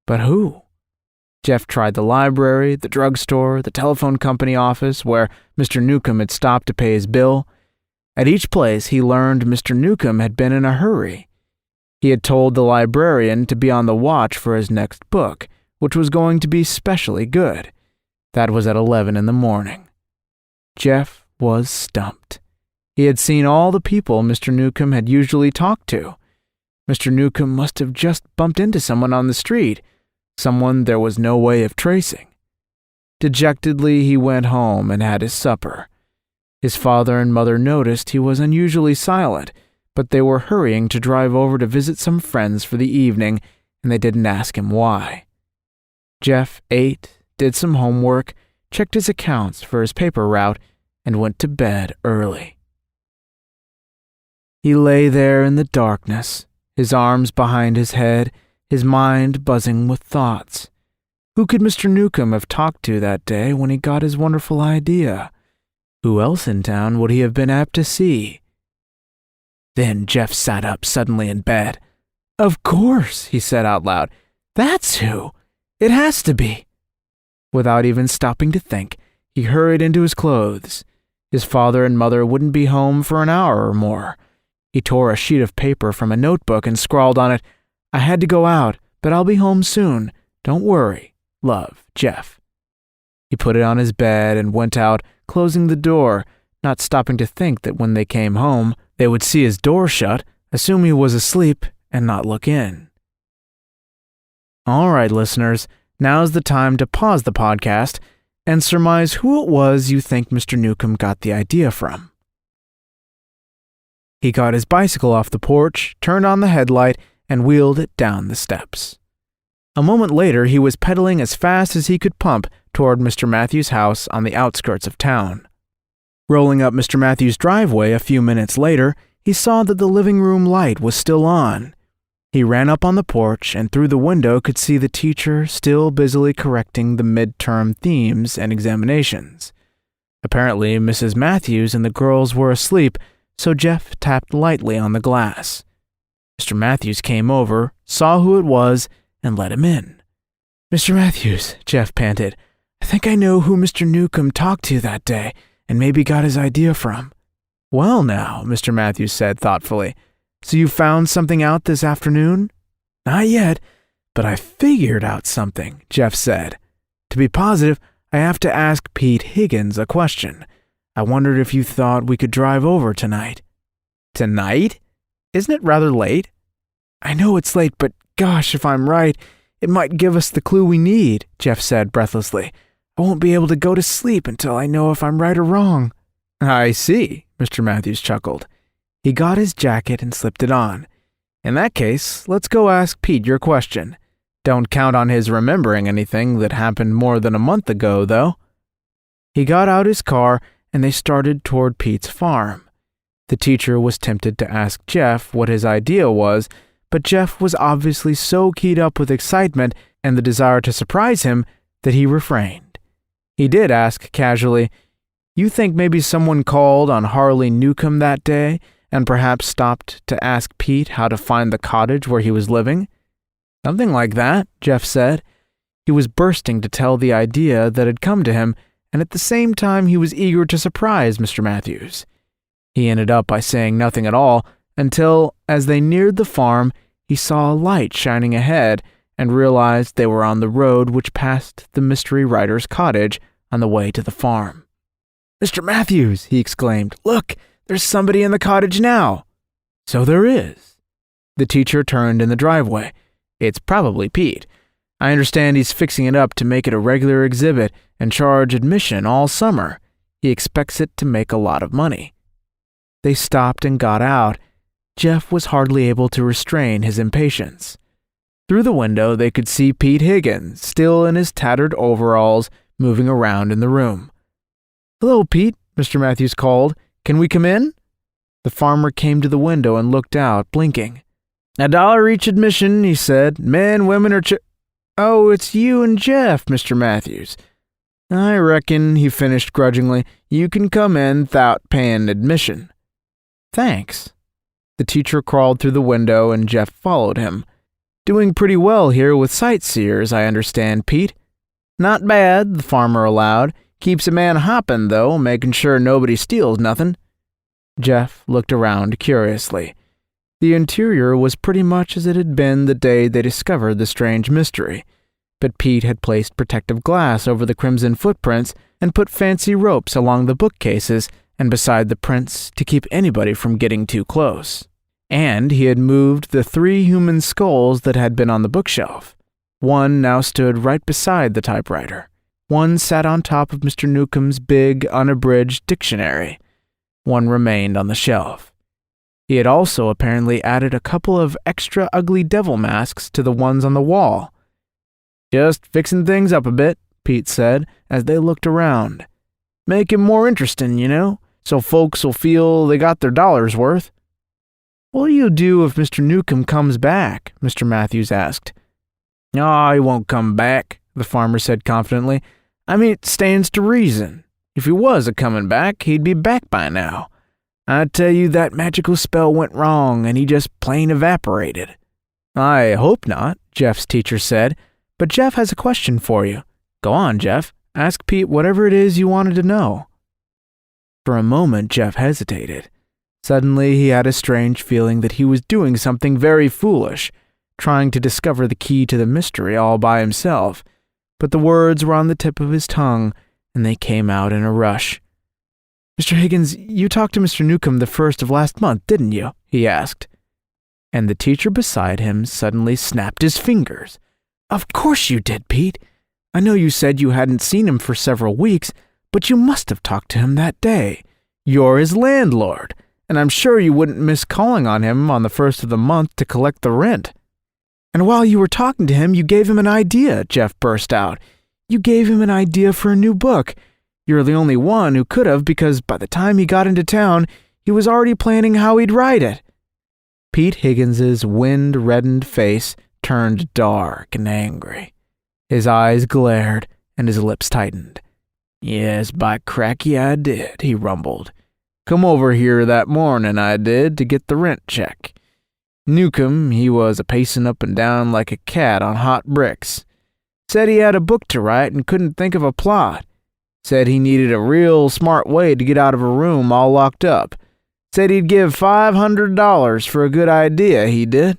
But who? Jeff tried the library, the drugstore, the telephone company office where Mr. Newcomb had stopped to pay his bill. At each place he learned Mr. Newcomb had been in a hurry. He had told the librarian to be on the watch for his next book, which was going to be specially good. That was at 11 in the morning. Jeff was stumped. He had seen all the people Mr. Newcomb had usually talked to. Mr. Newcomb must have just bumped into someone on the street, someone there was no way of tracing. Dejectedly, he went home and had his supper. His father and mother noticed he was unusually silent, but they were hurrying to drive over to visit some friends for the evening, and they didn't ask him why. Jeff ate, did some homework, checked his accounts for his paper route, and went to bed early. He lay there in the darkness, his arms behind his head, his mind buzzing with thoughts. Who could Mr. Newcomb have talked to that day when he got his wonderful idea? Who else in town would he have been apt to see? Then Jeff sat up suddenly in bed. "Of course," he said out loud. "That's who. It has to be." Without even stopping to think, he hurried into his clothes. His father and mother wouldn't be home for an hour or more. He tore a sheet of paper from a notebook and scrawled on it, "I had to go out, but I'll be home soon. Don't worry. Love, Jeff." He put it on his bed and went out, closing the door, not stopping to think that when they came home, they would see his door shut, assume he was asleep, and not look in. All right, listeners, now's the time to pause the podcast and surmise who it was you think Mr. Newcomb got the idea from. He got his bicycle off the porch, turned on the headlight, and wheeled it down the steps. A moment later, he was pedaling as fast as he could pump toward Mr. Matthews' house on the outskirts of town. Rolling up Mr. Matthews' driveway a few minutes later, he saw that the living room light was still on. He ran up on the porch and through the window could see the teacher still busily correcting the midterm themes and examinations. Apparently, Mrs. Matthews and the girls were asleep, so Jeff tapped lightly on the glass. Mr. Matthews came over, saw who it was, and let him in. "Mr. Matthews," Jeff panted, "I think I know who Mr. Newcomb talked to that day and maybe got his idea from." Well now, Mr. Matthews said thoughtfully. So you found something out this afternoon? Not yet, but I figured out something, Jeff said. To be positive, I have to ask Pete Higgins a question. I wondered if you thought we could drive over tonight. Tonight? Isn't it rather late? I know it's late, but gosh, if I'm right, it might give us the clue we need, Jeff said breathlessly. I won't be able to go to sleep until I know if I'm right or wrong. I see, Mr. Matthews chuckled. He got his jacket and slipped it on. In that case, let's go ask Pete your question. Don't count on his remembering anything that happened more than a month ago, though. He got out his car and they started toward Pete's farm. The teacher was tempted to ask Jeff what his idea was, but Jeff was obviously so keyed up with excitement and the desire to surprise him that he refrained. He did ask casually, "You think maybe someone called on Harley Newcomb that day and perhaps stopped to ask Pete how to find the cottage where he was living?" "Something like that," Jeff said. He was bursting to tell the idea that had come to him, and at the same time he was eager to surprise Mr. Matthews. He ended up by saying nothing at all until, as they neared the farm, he saw a light shining ahead and realized they were on the road which passed the mystery writer's cottage on the way to the farm. "Mr. Matthews," he exclaimed, "look, there's somebody in the cottage now." "So there is." The teacher turned in the driveway. "It's probably Pete. I understand he's fixing it up to make it a regular exhibit and charge admission all summer. He expects it to make a lot of money." They stopped and got out. Jeff was hardly able to restrain his impatience. Through the window, they could see Pete Higgins, still in his tattered overalls, moving around in the room. "Hello, Pete," Mr. Matthews called. "Can we come in?" The farmer came to the window and looked out, blinking. $1 each admission, he said. "Men, women, or Oh, it's you and Jeff, Mr. Matthews. I reckon," he finished grudgingly, "you can come in 'thout paying admission." "Thanks." The teacher crawled through the window and Jeff followed him. "Doing pretty well here with sightseers, I understand, Pete." "Not bad," the farmer allowed. "Keeps a man hopping, though, making sure nobody steals nothing." Jeff looked around curiously. The interior was pretty much as it had been the day they discovered the strange mystery, but Pete had placed protective glass over the crimson footprints and put fancy ropes along the bookcases and beside the prints to keep anybody from getting too close. And he had moved the 3 human skulls that had been on the bookshelf. One now stood right beside the typewriter. One sat on top of Mr. Newcomb's big, unabridged dictionary. One remained on the shelf. He had also apparently added a couple of extra ugly devil masks to the ones on the wall. "Just fixing things up a bit," Pete said, as they looked around. "Make him more interesting, you know, so folks'll feel they got their dollar's worth." "What'll you do if Mr. Newcomb comes back?" Mr. Matthews asked. "Oh, he won't come back," the farmer said confidently. "I mean, it stands to reason. If he was a-comin' back, he'd be back by now. I tell you, that magical spell went wrong, and he just plain evaporated." "I hope not," Jeff's teacher said, "but Jeff has a question for you. Go on, Jeff. Ask Pete whatever it is you wanted to know." For a moment, Jeff hesitated. Suddenly, he had a strange feeling that he was doing something very foolish, trying to discover the key to the mystery all by himself, but the words were on the tip of his tongue, and they came out in a rush. "Mr. Higgins, you talked to Mr. Newcomb the 1st of last month, didn't you?" he asked. And the teacher beside him suddenly snapped his fingers. "Of course you did, Pete. I know you said you hadn't seen him for several weeks, but you must have talked to him that day. You're his landlord, and I'm sure you wouldn't miss calling on him on the 1st of the month to collect the rent." "And while you were talking to him, you gave him an idea," Jeff burst out. "You gave him an idea for a new book. You're the only one who could have, because by the time he got into town, he was already planning how he'd write it." Pete Higgins's wind-reddened face turned dark and angry. His eyes glared, and his lips tightened. "Yes, by cracky, I did," he rumbled. "Come over here that morning, I did, to get the rent check. Newcomb, he was a-pacing up and down like a cat on hot bricks. Said he had a book to write and couldn't think of a plot. Said he needed a real smart way to get out of a room all locked up, Said he'd give $500 for a good idea, he did."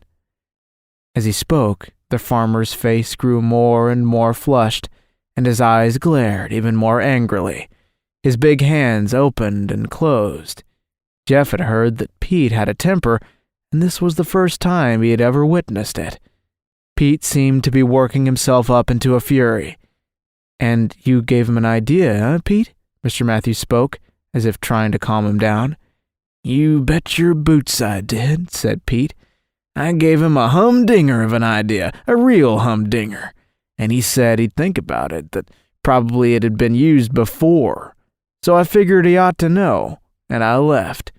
As he spoke, the farmer's face grew more and more flushed, and his eyes glared even more angrily. His big hands opened and closed. Jeff had heard that Pete had a temper, and this was the first time he had ever witnessed it. Pete seemed to be working himself up into a fury. "And you gave him an idea, Pete?" Mr. Matthews spoke, as if trying to calm him down. "You bet your boots I did," said Pete. "I gave him a humdinger of an idea, a real humdinger. And he said he'd think about it, that probably it had been used before. So I figured he ought to know, and I left.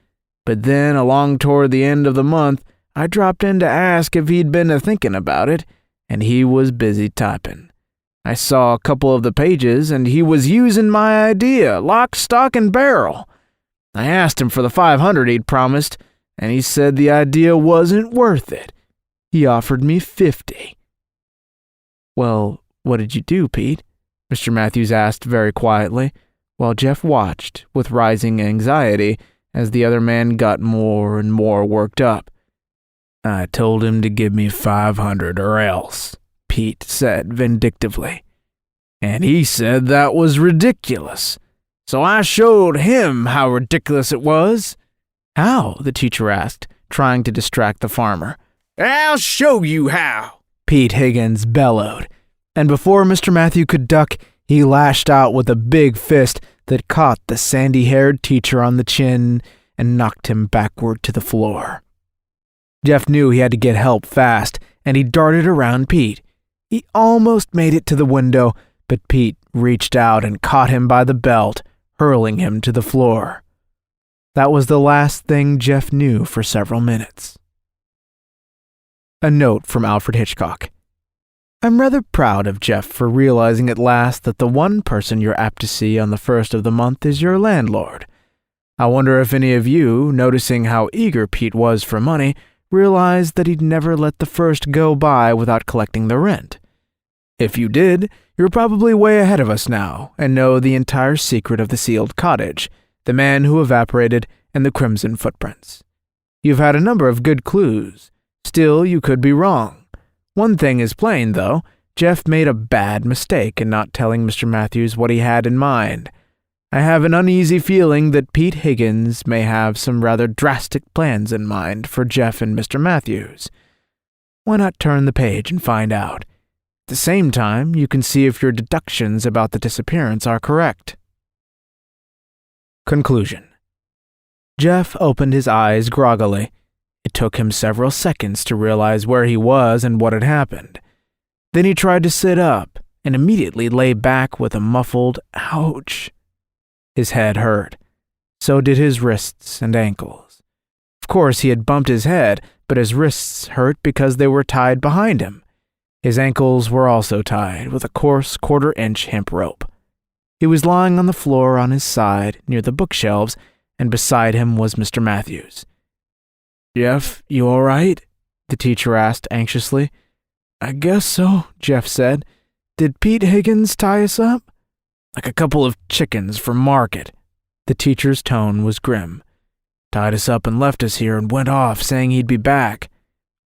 But then, along toward the end of the month, I dropped in to ask if he'd been thinking about it, and he was busy typing. I saw a couple of the pages, and he was using my idea, lock, stock, and barrel. I asked him for the $500 he'd promised, and he said the idea wasn't worth it. He offered me $50. "Well, what did you do, Pete?" Mr. Matthews asked very quietly, while Jeff watched with rising anxiety as the other man got more and more worked up. "I told him to give me $500 or else," Pete said vindictively. "And he said that was ridiculous. So I showed him how ridiculous it was." "How?" the teacher asked, trying to distract the farmer. "I'll show you how," Pete Higgins bellowed. And before Mr. Matthew could duck, he lashed out with a big fist that caught the sandy-haired teacher on the chin and knocked him backward to the floor. Jeff knew he had to get help fast, and he darted around Pete. He almost made it to the window, but Pete reached out and caught him by the belt, hurling him to the floor. That was the last thing Jeff knew for several minutes. A note from Alfred Hitchcock. I'm rather proud of Jeff for realizing at last that the one person you're apt to see on the first of the month is your landlord. I wonder if any of you, noticing how eager Pete was for money, realized that he'd never let the first go by without collecting the rent. If you did, you're probably way ahead of us now and know the entire secret of the sealed cottage, the man who evaporated, and the crimson footprints. You've had a number of good clues. Still, you could be wrong. One thing is plain, though. Jeff made a bad mistake in not telling Mr. Matthews what he had in mind. I have an uneasy feeling that Pete Higgins may have some rather drastic plans in mind for Jeff and Mr. Matthews. Why not turn the page and find out? At the same time, you can see if your deductions about the disappearance are correct. Conclusion. Jeff opened his eyes groggily. It took him several seconds to realize where he was and what had happened. Then he tried to sit up and immediately lay back with a muffled ouch. His head hurt. So did his wrists and ankles. Of course, he had bumped his head, but his wrists hurt because they were tied behind him. His ankles were also tied with a coarse quarter-inch hemp rope. He was lying on the floor on his side near the bookshelves, and beside him was Mr. Matthews. "Jeff, you all right?" the teacher asked anxiously. "I guess so," Jeff said. "Did Pete Higgins tie us up?" "Like a couple of chickens for market." The teacher's tone was grim. "Tied us up and left us here and went off, saying he'd be back."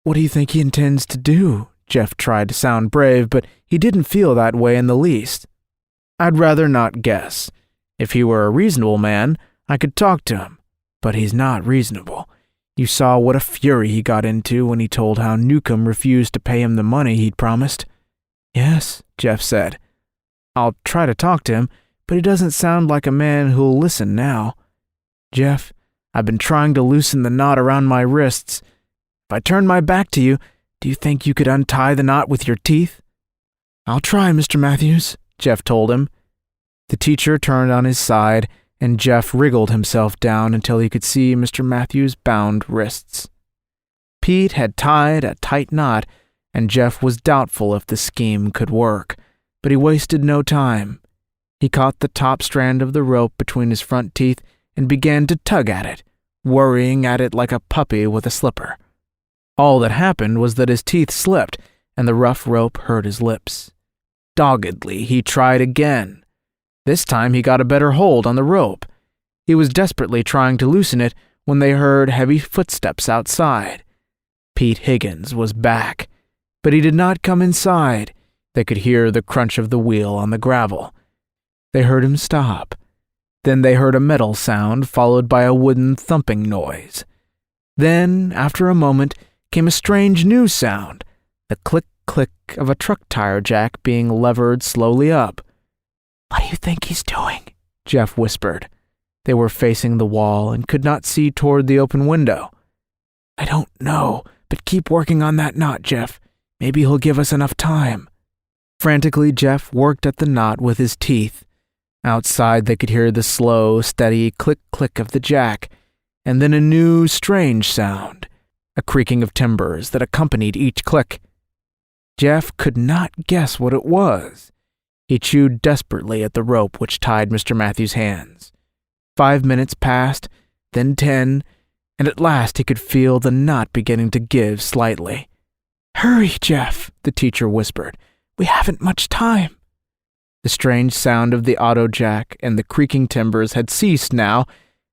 "What do you think he intends to do?" Jeff tried to sound brave, but he didn't feel that way in the least. "I'd rather not guess. If he were a reasonable man, I could talk to him. But he's not reasonable. You saw what a fury he got into when he told how Newcomb refused to pay him the money he'd promised." "Yes," Jeff said. "I'll try to talk to him, but he doesn't sound like a man who'll listen now. Jeff, I've been trying to loosen the knot around my wrists. If I turned my back to you, do you think you could untie the knot with your teeth?" "I'll try, Mr. Matthews," Jeff told him. The teacher turned on his side, and Jeff wriggled himself down until he could see Mr. Matthews' bound wrists. Pete had tied a tight knot, and Jeff was doubtful if the scheme could work, but he wasted no time. He caught the top strand of the rope between his front teeth and began to tug at it, worrying at it like a puppy with a slipper. All that happened was that his teeth slipped, and the rough rope hurt his lips. Doggedly, he tried again. This time he got a better hold on the rope. He was desperately trying to loosen it when they heard heavy footsteps outside. Pete Higgins was back, but he did not come inside. They could hear the crunch of the wheel on the gravel. They heard him stop. Then they heard a metal sound followed by a wooden thumping noise. Then, after a moment, came a strange new sound, the click-click of a truck tire jack being levered slowly up. "What do you think he's doing?" Jeff whispered. They were facing the wall and could not see toward the open window. "I don't know, but keep working on that knot, Jeff. Maybe he'll give us enough time." Frantically, Jeff worked at the knot with his teeth. Outside, they could hear the slow, steady click-click of the jack, and then a new, strange sound, a creaking of timbers that accompanied each click. Jeff could not guess what it was. He chewed desperately at the rope which tied Mr. Matthews' hands. 5 minutes passed, then 10, and at last he could feel the knot beginning to give slightly. "Hurry, Jeff," the teacher whispered. "We haven't much time." The strange sound of the auto jack and the creaking timbers had ceased now,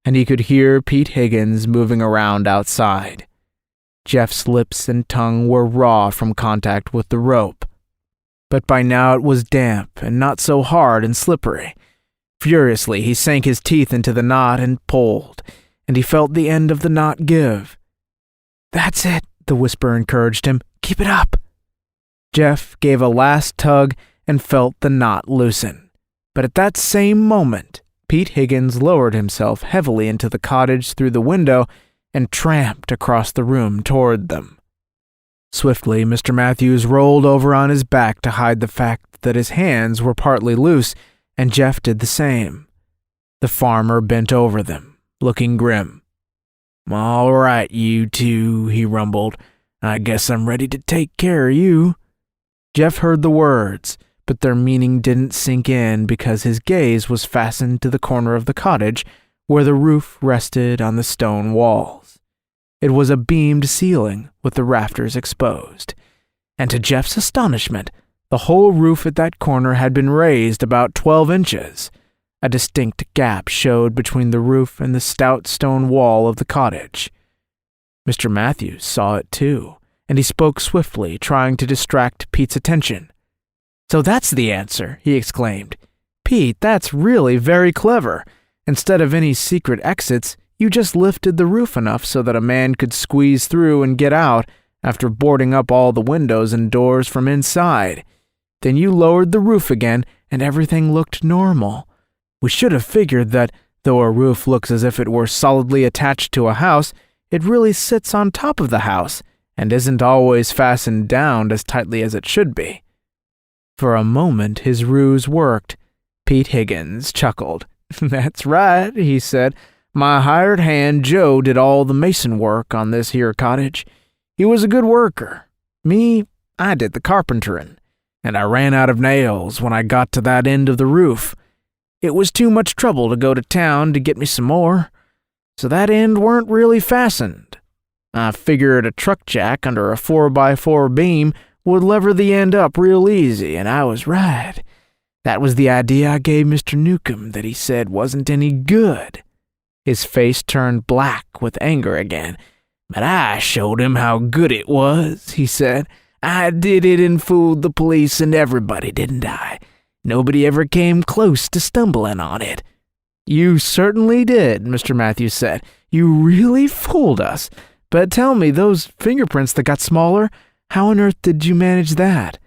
and he could hear Pete Higgins moving around outside. Jeff's lips and tongue were raw from contact with the rope. But by now it was damp and not so hard and slippery. Furiously, he sank his teeth into the knot and pulled, and he felt the end of the knot give. "That's it," the whisper encouraged him. "Keep it up." Jeff gave a last tug and felt the knot loosen. But at that same moment, Pete Higgins lowered himself heavily into the cottage through the window and tramped across the room toward them. Swiftly, Mr. Matthews rolled over on his back to hide the fact that his hands were partly loose, and Jeff did the same. The farmer bent over them, looking grim. "All right, you two," he rumbled. "I guess I'm ready to take care of you." Jeff heard the words, but their meaning didn't sink in because his gaze was fastened to the corner of the cottage where the roof rested on the stone walls. It was a beamed ceiling with the rafters exposed, and to Jeff's astonishment, the whole roof at that corner had been raised about 12 inches. A distinct gap showed between the roof and the stout stone wall of the cottage. Mr. Matthews saw it too, and he spoke swiftly, trying to distract Pete's attention. "So that's the answer," he exclaimed. "Pete, that's really very clever. Instead of any secret exits, you just lifted the roof enough so that a man could squeeze through and get out after boarding up all the windows and doors from inside. Then you lowered the roof again, and everything looked normal. We should have figured that, though a roof looks as if it were solidly attached to a house, it really sits on top of the house and isn't always fastened down as tightly as it should be." For a moment his ruse worked. Pete Higgins chuckled. "That's right," he said. "My hired hand Joe did all the mason work on this here cottage. He was a good worker. Me, I did the carpentering, and I ran out of nails when I got to that end of the roof. It was too much trouble to go to town to get me some more, so that end weren't really fastened. I figured a truck jack under a 4x4 beam would lever the end up real easy, and I was right. That was the idea I gave Mr. Newcomb that he said wasn't any good." His face turned black with anger again. "But I showed him how good it was," he said. "I did it and fooled the police and everybody, didn't I? Nobody ever came close to stumbling on it." "You certainly did," Mr. Matthews said. "You really fooled us. But tell me, those fingerprints that got smaller, how on earth did you manage that?"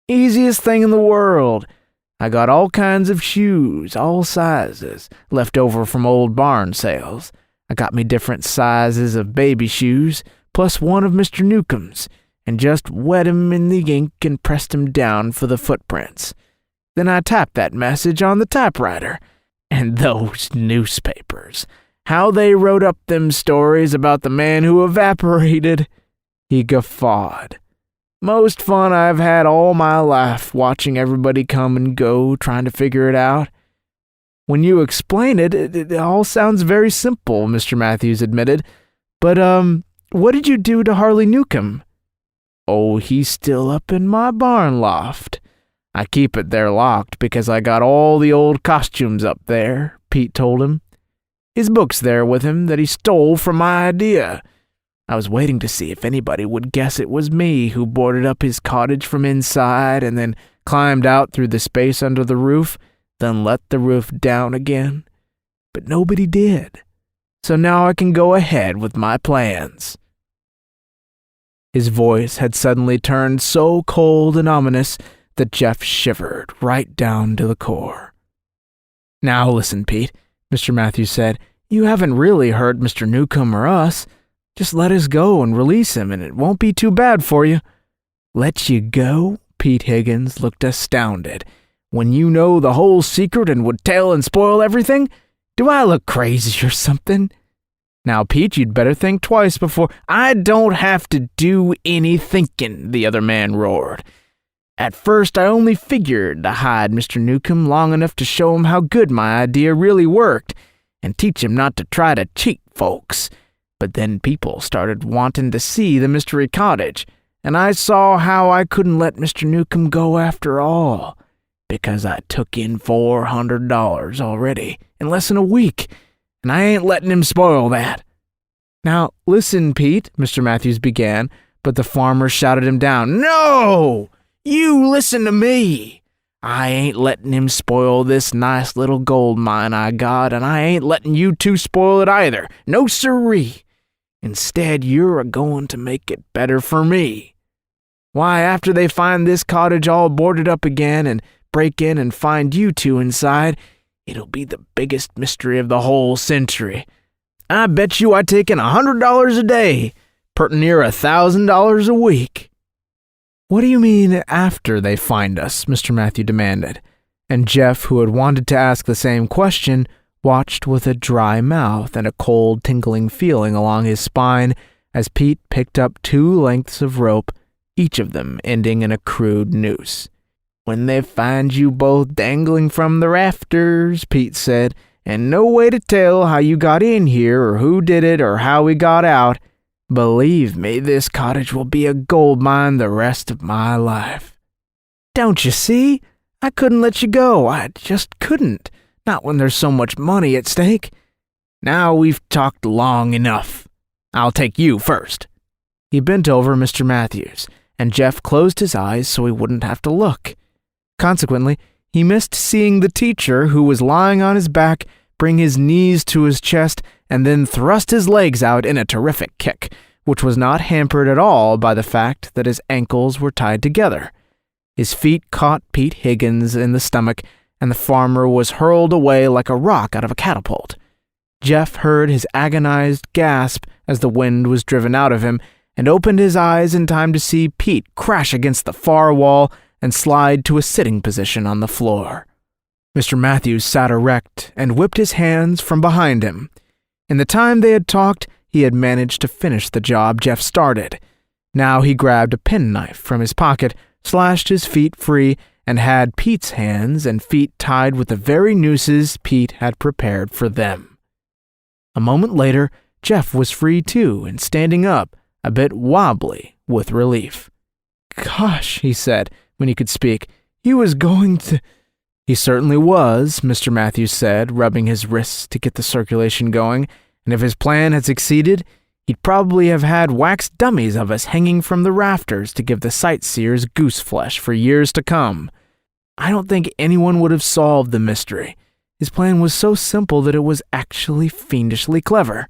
"Easiest thing in the world. I got all kinds of shoes, all sizes, left over from old barn sales. I got me different sizes of baby shoes, plus one of Mr. Newcomb's, and just wet 'em in the ink and pressed 'em down for the footprints. Then I typed that message on the typewriter. And those newspapers, how they wrote up them stories about the man who evaporated." He guffawed. "Most fun I've had all my life, watching everybody come and go, trying to figure it out." "When you explain it, it all sounds very simple," Mr. Matthews admitted. "But, what did you do to Harley Newcomb?" "Oh, he's still up in my barn loft. I keep it there locked because I got all the old costumes up there," Pete told him. His book's there with him that he stole from my idea. I was waiting to see if anybody would guess it was me who boarded up his cottage from inside and then climbed out through the space under the roof, then let the roof down again. But nobody did. So now I can go ahead with my plans." His voice had suddenly turned so cold and ominous that Jeff shivered right down to the core. "Now listen, Pete," Mr. Matthews said. "You haven't really hurt Mr. Newcomb or us. Just let us go and release him, and it won't be too bad for you." "Let you go?" Pete Higgins looked astounded. "When you know the whole secret and would tell and spoil everything? Do I look crazy or something?" "Now, Pete, you'd better think twice before—" "I don't have to do any thinking," the other man roared. "At first, I only figured to hide Mr. Newcomb long enough to show him how good my idea really worked and teach him not to try to cheat folks. But then people started wanting to see the mystery cottage, and I saw how I couldn't let Mr. Newcomb go after all, because I took in $400 already in less than a week, and I ain't letting him spoil that." "Now, listen, Pete," Mr. Matthews began, but the farmer shouted him down. "No! You listen to me! I ain't letting him spoil this nice little gold mine I got, and I ain't letting you two spoil it either. No siree! Instead, you're a-going to make it better for me. Why, after they find this cottage all boarded up again and break in and find you two inside, it'll be the biggest mystery of the whole century. I bet you I take in $100 a day, pert near $1,000 a week." "What do you mean, after they find us?" Mr. Matthew demanded, and Jeff, who had wanted to ask the same question, watched with a dry mouth and a cold, tingling feeling along his spine as Pete picked up 2 lengths of rope, each of them ending in a crude noose. "When they find you both dangling from the rafters," Pete said, "and no way to tell how you got in here or who did it or how we got out, believe me, this cottage will be a gold mine the rest of my life. Don't you see? I couldn't let you go. I just couldn't. Not when there's so much money at stake. Now we've talked long enough. I'll take you first." He bent over Mr. Matthews, and Jeff closed his eyes so he wouldn't have to look. Consequently, he missed seeing the teacher, who was lying on his back, bring his knees to his chest and then thrust his legs out in a terrific kick, which was not hampered at all by the fact that his ankles were tied together. His feet caught Pete Higgins in the stomach, and the farmer was hurled away like a rock out of a catapult. Jeff heard his agonized gasp as the wind was driven out of him, and opened his eyes in time to see Pete crash against the far wall and slide to a sitting position on the floor. Mr. Matthews sat erect and whipped his hands from behind him. In the time they had talked, he had managed to finish the job Jeff started. Now he grabbed a penknife from his pocket, slashed his feet free, and had Pete's hands and feet tied with the very nooses Pete had prepared for them. A moment later, Jeff was free too and standing up, a bit wobbly with relief. "Gosh," he said, when he could speak, "he was going to—" "He certainly was," Mr. Matthews said, rubbing his wrists to get the circulation going, "and if his plan had succeeded, he'd probably have had wax dummies of us hanging from the rafters to give the sightseers goose flesh for years to come. I don't think anyone would have solved the mystery. His plan was so simple that it was actually fiendishly clever."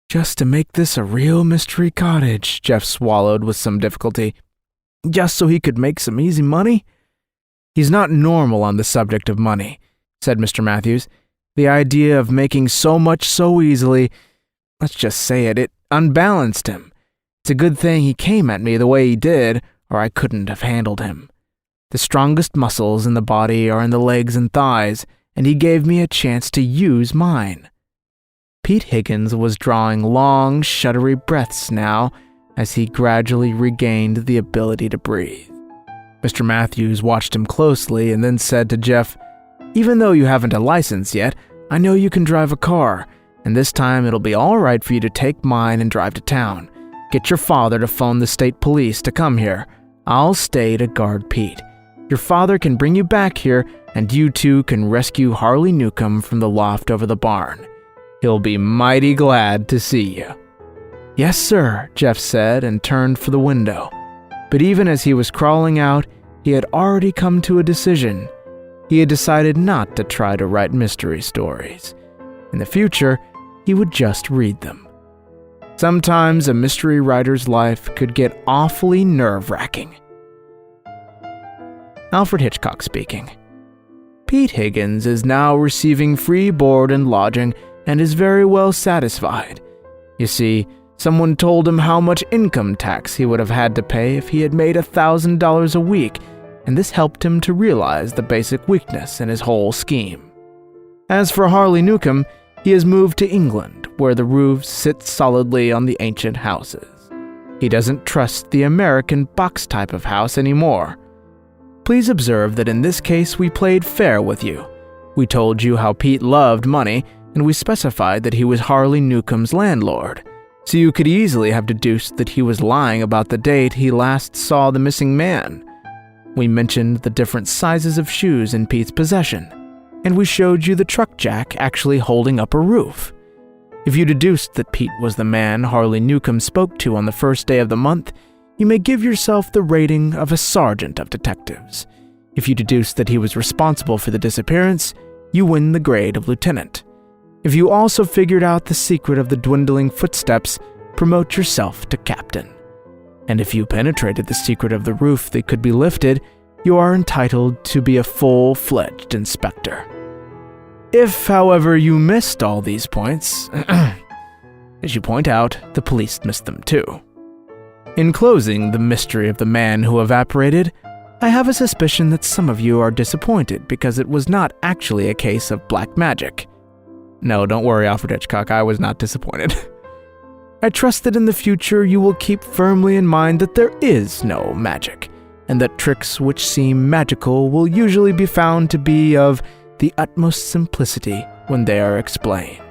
"Just to make this a real mystery cottage," Jeff swallowed with some difficulty. "Just so he could make some easy money?" "He's not normal on the subject of money," said Mr. Matthews. "The idea of making so much so easily, let's just say it unbalanced him. It's a good thing he came at me the way he did, or I couldn't have handled him. The strongest muscles in the body are in the legs and thighs, and he gave me a chance to use mine." Pete Higgins was drawing long, shuddery breaths now as he gradually regained the ability to breathe. Mr. Matthews watched him closely and then said to Jeff, "Even though you haven't a license yet, I know you can drive a car, and this time it'll be all right for you to take mine and drive to town. Get your father to phone the state police to come here. I'll stay to guard Pete. Your father can bring you back here, and you two can rescue Harley Newcomb from the loft over the barn. He'll be mighty glad to see you." "Yes, sir," Jeff said and turned for the window. But even as he was crawling out, he had already come to a decision. He had decided not to try to write mystery stories. In the future, he would just read them. Sometimes a mystery writer's life could get awfully nerve-wracking. Alfred Hitchcock speaking. Pete Higgins is now receiving free board and lodging and is very well satisfied. You see, someone told him how much income tax he would have had to pay if he had made $1,000 a week, and this helped him to realize the basic weakness in his whole scheme. As for Harley Newcomb, he has moved to England, where the roofs sit solidly on the ancient houses. He doesn't trust the American box type of house anymore. Please observe that in this case we played fair with you. We told you how Pete loved money, and we specified that he was Harley Newcomb's landlord, so you could easily have deduced that he was lying about the date he last saw the missing man. We mentioned the different sizes of shoes in Pete's possession, and we showed you the truck jack actually holding up a roof. If you deduced that Pete was the man Harley Newcomb spoke to on the first day of the month, you may give yourself the rating of a sergeant of detectives. If you deduced that he was responsible for the disappearance, you win the grade of lieutenant. If you also figured out the secret of the dwindling footsteps, promote yourself to captain. And if you penetrated the secret of the roof that could be lifted, you are entitled to be a full-fledged inspector. If, however, you missed all these points, as you point out, the police missed them too. In closing the mystery of the man who evaporated, I have a suspicion that some of you are disappointed because it was not actually a case of black magic. No, don't worry, Alfred Hitchcock, I was not disappointed. I trust that in the future you will keep firmly in mind that there is no magic, and that tricks which seem magical will usually be found to be of the utmost simplicity when they are explained.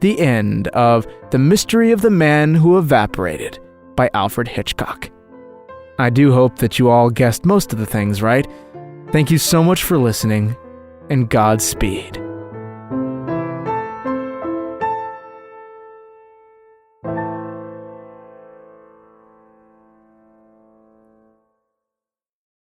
The end of The Mystery of the Man Who Evaporated by Alfred Hitchcock. I do hope that you all guessed most of the things right. Thank you so much for listening, and Godspeed.